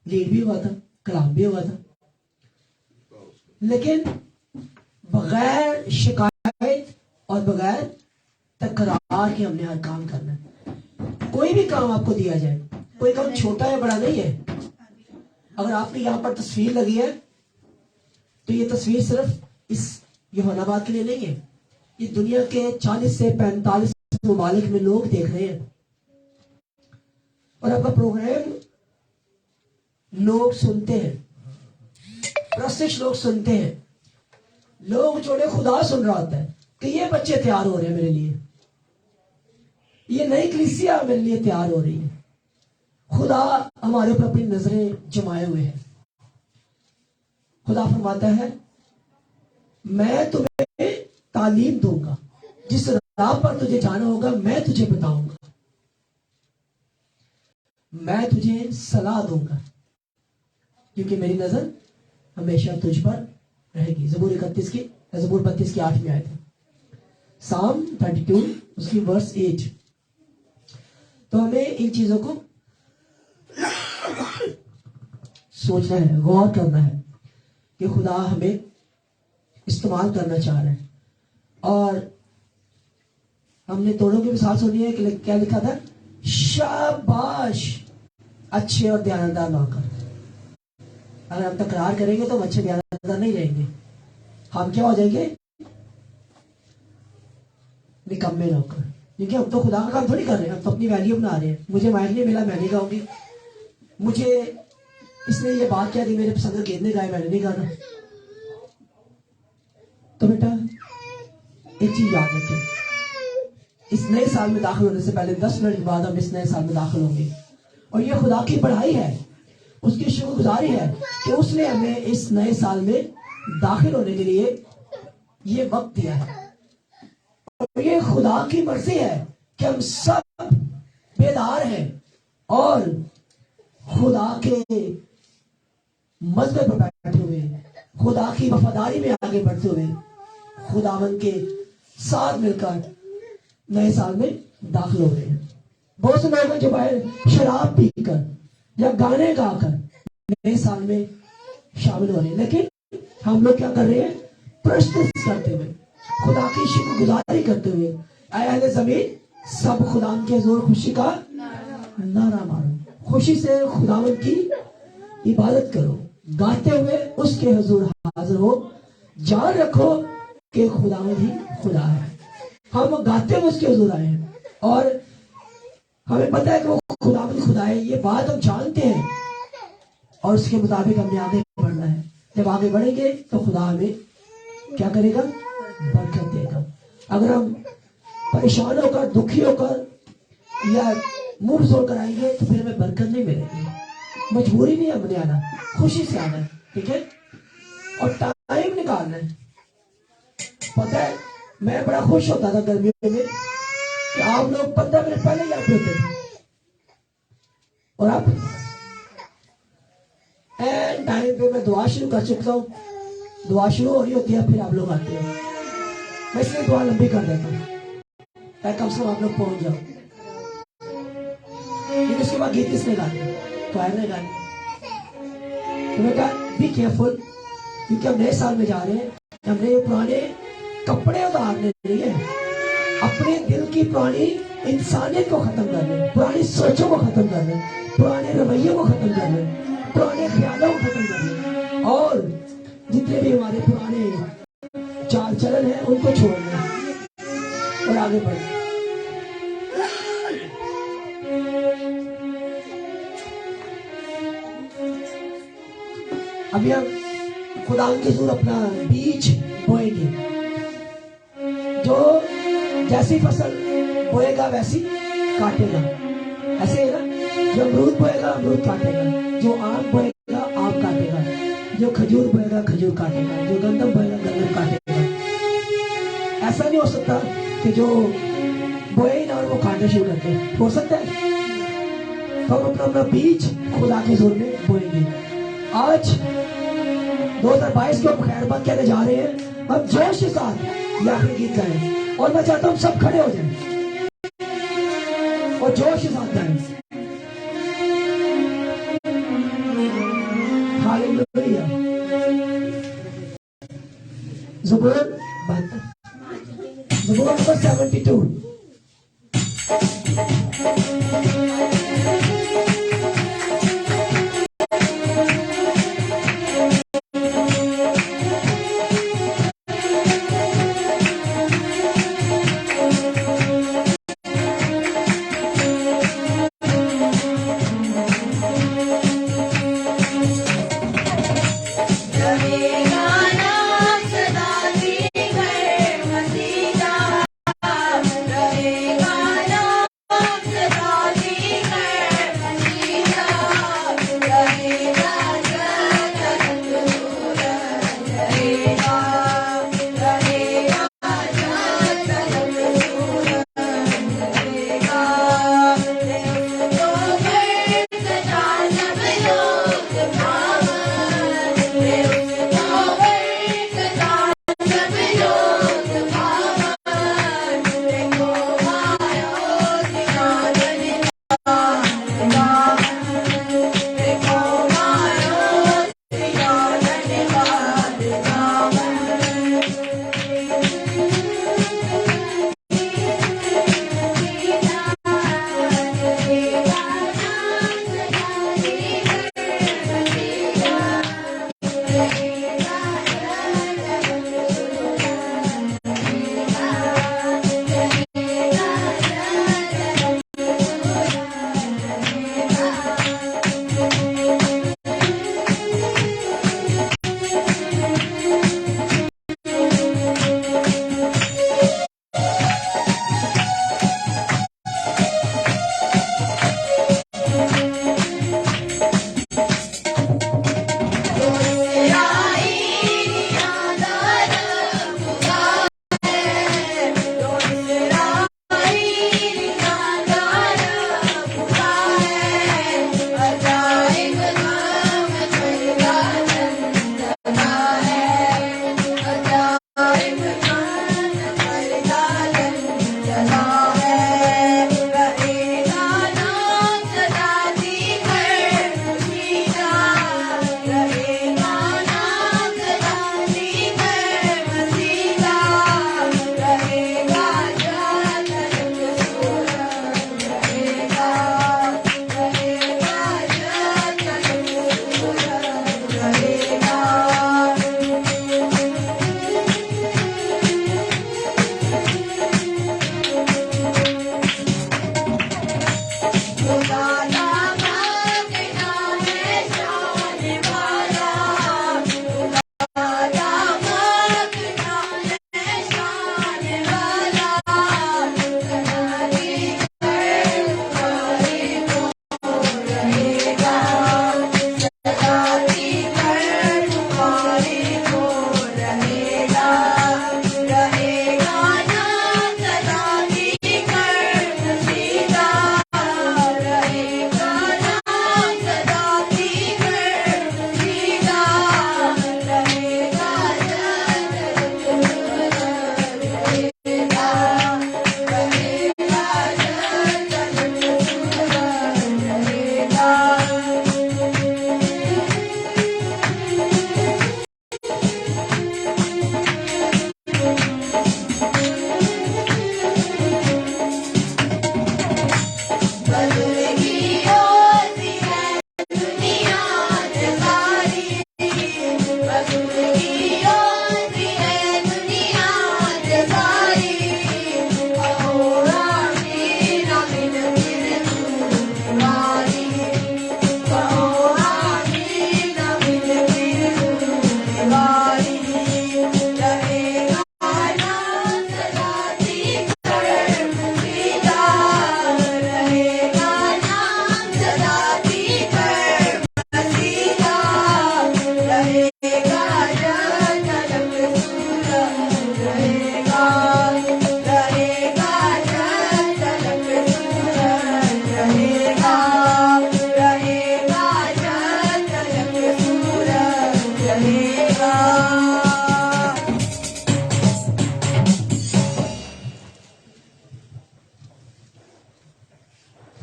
لیڈ بھی ہوا تھا، کلام بھی ہوا تھا، لیکن بغیر شکایت اور بغیر تکرار کے ہم نے ہر کام کرنا ہے۔ کوئی بھی کام آپ کو دیا جائے، کوئی کام چھوٹا یا بڑا نہیں ہے۔ اگر آپ کی یہاں پر تصویر لگی ہے تو یہ تصویر صرف اس یوحنا آباد کے لیے نہیں ہے، یہ دنیا کے 40 سے 45 ممالک میں لوگ دیکھ رہے ہیں، اور آپ کا پروگرام لوگ سنتے ہیں، پرستش لوگ سنتے ہیں، لوگ جوڑے خدا سن رہا ہوتا ہے کہ یہ بچے تیار ہو رہے ہیں میرے لیے، یہ نئی کلیسیا میرے لیے تیار ہو رہی ہے۔ خدا ہمارے اوپر اپنی نظریں جمائے ہوئے ہیں۔ خدا فرماتا ہے میں تمہیں تعلیم دوں گا، جس راہ پر تجھے جانا ہوگا میں تجھے بتاؤں گا، میں تجھے صلاح دوں گا، کیونکہ میری نظر ہمیشہ تجھ پر رہے گی۔ زبور 32 کی 8 میں آئے تھے، سام 32 اس کی ورس 8۔ تو ہمیں ان چیزوں کو سوچنا ہے، غور کرنا ہے کہ خدا ہمیں استعمال کرنا چاہ رہے ہیں۔ اور ہم نے توڑوں کی مثال سنی ہے کہ کیا لکھا تھا؟ شاباش اچھے اور دیانتدار نوکر۔ اگر ہم تکرار کریں گے تو ہم اچھے دیانتدار نہیں رہیں گے، ہم کیا ہو جائیں گے؟ نکمے نوکر، کیونکہ ہم تو خدا کا کام تھوڑی کر رہے ہیں، ہم تو اپنی ویلیو بنا رہے ہیں۔ مجھے مائک نہیں ملا میں نہیں گاؤں گی، مجھے اس نے یہ بات کیا دی میرے پسند گیت نے گائے میں نے نہیں گانا۔ تو بیٹا ایک چیز یاد رکھیں، اس نئے سال میں داخل ہونے سے پہلے 10 منٹ کے بعد ہم اس نئے سال میں داخل ہوں گے، اور یہ خدا کی بڑائی ہے، اس کی شکر گزاری ہے کہ اس نے ہمیں اس نئے سال میں داخل ہونے کے لیے یہ وقت دیا ہے، اور یہ خدا کی مرضی ہے کہ ہم سب بیدار ہیں اور خدا کے مذہب پر بیٹھے ہوئے، خدا کی وفاداری میں آگے بڑھتے ہوئے خداوند کے ساتھ مل کر نئے سال میں داخل ہو رہے ہیں۔ بہت سے لوگ ہیں جو باہر شراب پی کر یا گانے گا کر نئے سال میں شامل ہو رہے ہیں، لیکن ہم لوگ کیا کر رہے ہیں؟ پرستش کرتے ہوئے، خدا کی شکر گزاری کرتے ہوئے، اے اہل زمین سب خدا کے حضور خوشی کا نعرہ مارو، خوشی سے خداوند کی عبادت کرو، گاتے ہوئے اس کے حضور حاضر ہو، جان رکھو کہ خداوند ہی خدا ہے۔ ہم گاتے ہوئے اس کے حضور آئے ہیں اور ہمیں پتہ ہے کہ وہ خداوند خدا ہے، یہ بات ہم جانتے ہیں، اور اس کے مطابق ہم نے آگے بڑھنا ہے۔ جب آگے بڑھیں گے تو خدا ہمیں کیا کرے گا؟ برکت دے گا۔ اگر ہم پریشان ہو کر، دکھی ہو کر یا منہ بزور کر آئیں گے تو پھر ہمیں برکت نہیں ملے گی۔ مجبوری نہیں ہے ہم نے آنا، خوشی سے آنا ہے، ٹھیک ہے؟ اور ٹائم نکالنا ہے۔ پتہ ہے میں بڑا خوش ہوتا تھا گرمیوں میں کہ آپ لوگ 15 منٹ پہلے ہی آپ ہوتے تھے، اور اب اینڈ ٹائم پہ میں دعا شروع کر چکتا ہوں، دعا شروع ہو رہی ہوتی ہے پھر آپ لوگ آتے ہیں، میں اس لیے دعا لمبی کر دیتا ہوں تاکہ کم سے کم آپ لوگ پہنچ جاؤ۔ لیکن اس کے بعد گیت کس نے گانے؟ کوائر نے گانے۔ تو میں کہا بی کیئرفل، کیونکہ ہم نئے سال میں جا رہے ہیں، ہم نے یہ پرانے کپڑے اتارنے نہیں ہیں، اپنے دل کی پرانی انسانیت کو ختم کر لیں، پرانی سوچوں کو ختم کر لیں، پرانے رویوں کو ختم کر لیں، پرانے خیالوں کو ختم کر لیں، اور جتنے بھی ہمارے پرانے چال چلن ہیں ان کو چھوڑ دیں اور آگے بڑھیں۔ ابھی ہم خدا کے حضور اپنا بیج بوئیں گے، جو جیسی فصل بوئے گا ویسی کاٹے گا، ایسے ہے نا؟ جو امرود بوئے گا امرود کاٹے گا، جو آم بوئے گا آم کاٹے گا، جو کھجور بوئے گا کھجور کاٹے گا، جو گندم بوئے گا گندم کاٹے گا۔ ایسا نہیں ہو سکتا کہ جو بوئے ہی نہ اور وہ کاٹنا شروع کر دے، ہو سکتا ہے؟ تو ہم اپنا بیج خدا کے حضور میں بوئیں گے۔ آج 2022 को हम खैरबद कहने जा रहे हैं। हम जोश के साथ ये आखिरी गीत गाएं और मैं चाहता हूं हम सब खड़े हो जाएं और जोश के साथ गाएं। हालेलुया। ज़बूर number 72।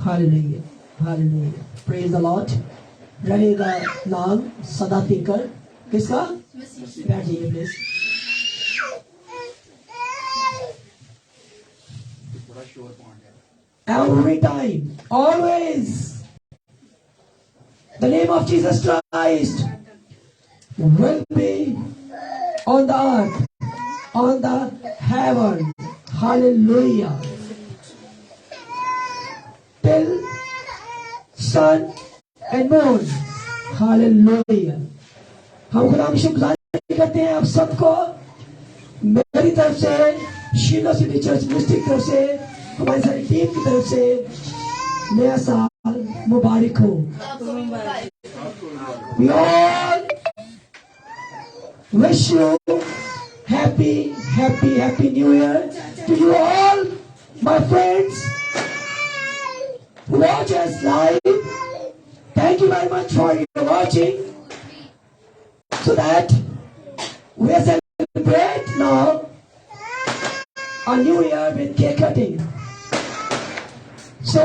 Hallelujah, hallelujah, praise the Lord. रहेगा नाम सदा तिकर किसका? बैठ जाइए please. Every time, always, the name of Jesus Christ will be on the earth, on the heaven. Hallelujah. Till sun and moon. Hallelujah. हम खुदा की शुक्रगुजारी करते हैं आप सबको मेरी तरफ से, शीलो सिटी चर्च मिस्टिक की तरफ से, हमारी सारी टीम की तरफ से नया साल मुबारक हो। We all wish you happy new year to you all, my friends who watch us live. Thank you very much for your watching, so that we celebrate now a new year with cake cutting. So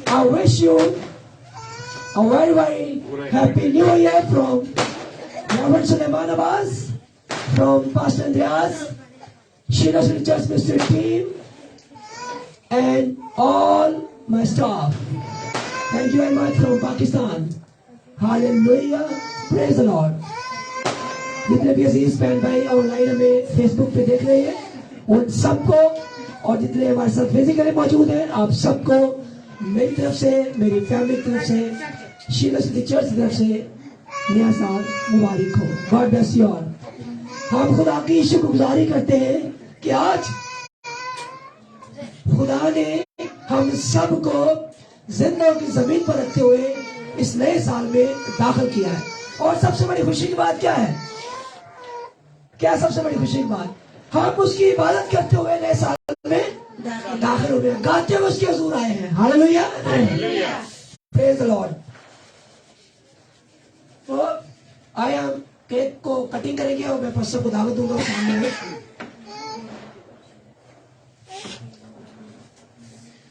I wish you a very happy new year from Reverend Suleiman Abbas, from Pastor Andreas, Sheila City Church Ministry team, and all my staff. Thank you very much from Pakistan. Hallelujah, praise the Lord. जितने भी अजीज बहन भाई online हमें Facebook पे देख रहे हैं उन सबको, और जितने हमारे साथ फिजिकली मौजूद हैं आप सबको मेरी तरफ से, मेरी फैमिली की तरफ से, शीला सिटी चर्च की तरफ से नया साल मुबारक हो। God bless you all. हम खुदा की शुक्रगुजारी करते हैं कि आज खुदा ने हम सबको जिंदगी की जमीन पर रखते हुए इस नए साल में दाखिल किया है। और सबसे बड़ी खुशी की बात क्या है? क्या सबसे बड़ी खुशी की बात? हम उसकी इबादत करते हुए नए साल में दाखिल हो गए, गाते हुए उसके हुजूर आए हैं। Hallelujah, praise the Lord. तो आए हम केक को कटिंग करेंगे और मैं पास्टर को दावत दूंगा सामने में।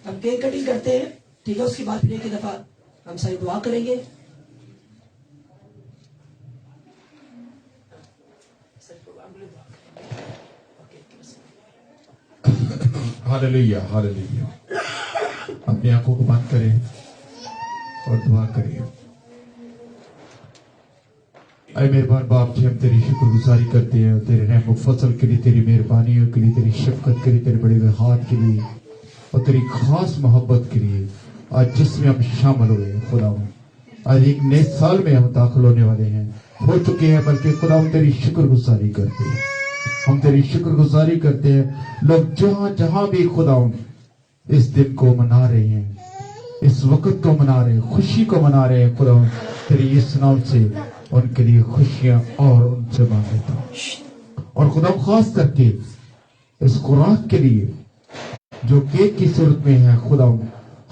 हम केक कटिंग करते हैं, ठीक है? उसके बाद फिर एक दफा हम सारी दुआ करेंगे। Hallelujah, hallelujah. अपनी आंखों को बंद करें और दुआ करें। ऐ मेहरबान बाप जी, हम तेरी शुक्रगुजारी करते हैं तेरे रहम फजल के लिए, तेरी मेहरबानियों के लिए, तेरी शफकत के लिए, तेरे बड़े हुए हाथ के लिए और तेरी खास मोहब्बत के लिए आज जिसमें हम शामिल हुए हैं। खुदा आज एक नए साल में हम दाखिल होने वाले हैं, हो चुके हैं, बल्कि खुदा हम तेरी शुक्रगुजारी करते हैं। हम तेरी शुक्रगुजारी करते हैं। लोग जहां जहां भी खुदा इस दिन को मना रहे हैं, इस वक्त को मना रहे हैं, खुशी को मना रहे हैं, खुदा तेरी इस नाम से उनके लिए खुशियां और उनसे मांग लेता हूं। और खुदा खास करके इस खुराक के लिए जो केक की सूरत में है, खुदा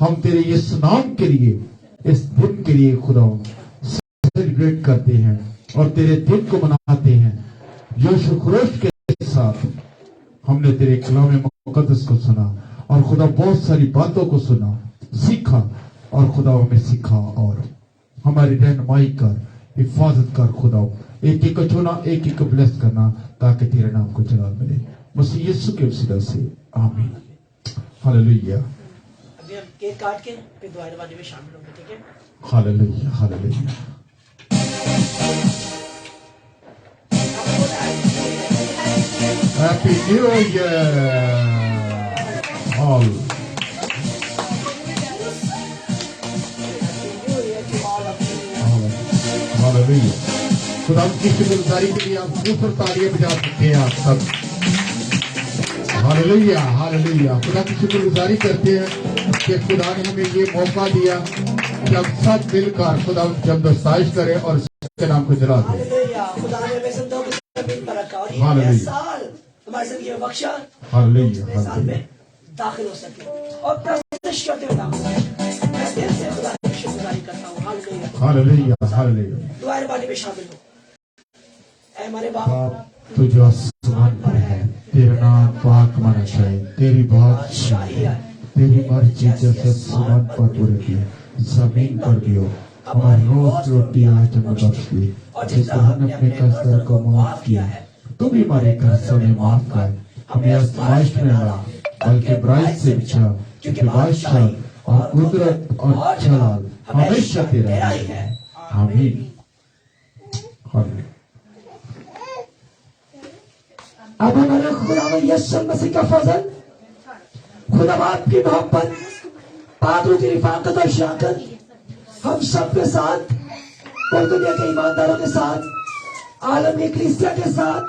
हम तेरे इस नाम के लिए, इस दिन के लिए खुदा सेलिब्रेट करते हैं और तेरे दिन को मनाते हैं। जोश खरोश के साथ हमने तेरे कलाम मुकद्दस को सुना और खुदा बहुत सारी बातों को सुना, सीखा, और खुदा हमें सिखा और हमारी रहनुमाई कर, हिफाजत कर। खुदा एक एक को चुना, एक एक को ब्लेस करना, ताकि तेरे नाम को जलाल मिले। मसीह यीशु के वसीला से आमीन। हालेलुया। अभी हम केक काट के फिर दुआ नमाज़ में शामिल होंगे, ठीक है? Hallelujah, hallelujah. Happy New Year all. Hallelujah. खुदा की शुक्रगुजारी के लिए आप खूब तालियां बजा सकते हैं आप सब। Hallelujah, hallelujah. खुदा की शुक्रगुजारी करते हैं कि खुदा ने हमें ये मौका दिया कि हम सब मिलकर खुदा की जमदस्ताइश करें और उसके नाम को जला दें। हालेलुया। खुदा ने हमें जिंदगी की जमीन पर रखा और ये हालेलुया। नया साल हमारी जिंदगी में बख्शा, हालेलुया, नए साल में दाखिल हो सके और प्रशिश करते हुए दाखिल हो सके। मैं दिल से खुदा की शुक्रगुजारी करता हूँ। Hallelujah, hallelujah, hallelujah. दुआ नमाज़ में शामिल हो। ऐ हमारे बाप बाप तू जो आसमान पर है, तेरा नाम पाक माना जाए, तेरी बादशाही है, तेरी मर्जी जैसे आसमान पर पूरी जमीन पर भी हो। हमारी रोज रोटी आज हमें बख्श दी, जिसको हमने अपने कर्ज को माफ किया है, तुम भी हमारे कर्जों में माफ कर, हमें आजमाइश में ला, बल्कि बुराई से बचा, क्योंकि बादशाही और कुदरत और जलाल हमेशा तेरा ही है। आमीन। आमीन। अब हमारे खुदा यीशु मसीह का फजल, खुदा बाप की मोहब्बत, पादरों की रिफाकत और शाकत हम सब के साथ और दुनिया के ईमानदारों के साथ, आलम की कलीसिया के साथ,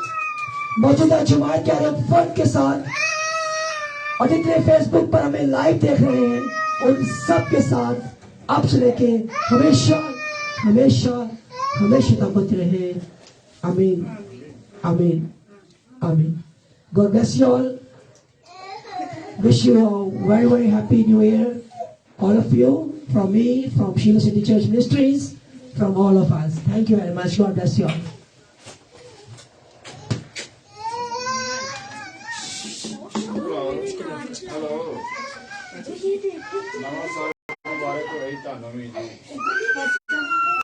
मौजूदा जमात के अरब फर्द के साथ और जितने फेसबुक पर हमें लाइव देख रहे हैं उन सब के साथ अब से लेके हमेशा हमेशा हमेशा तक होती रहे। आमीन आमीन आमीन। God bless you all. Wish you a very very happy new year, all of you, from me, from Shiloh City Church Ministries, from all of us. Thank you very much. God bless you all. ਨਵਾਂ ਸਾਲ ਮੁਬਾਰਕ ਹੋਏ ਤੁਹਾਨੂੰ ਵੀ ਜੀ।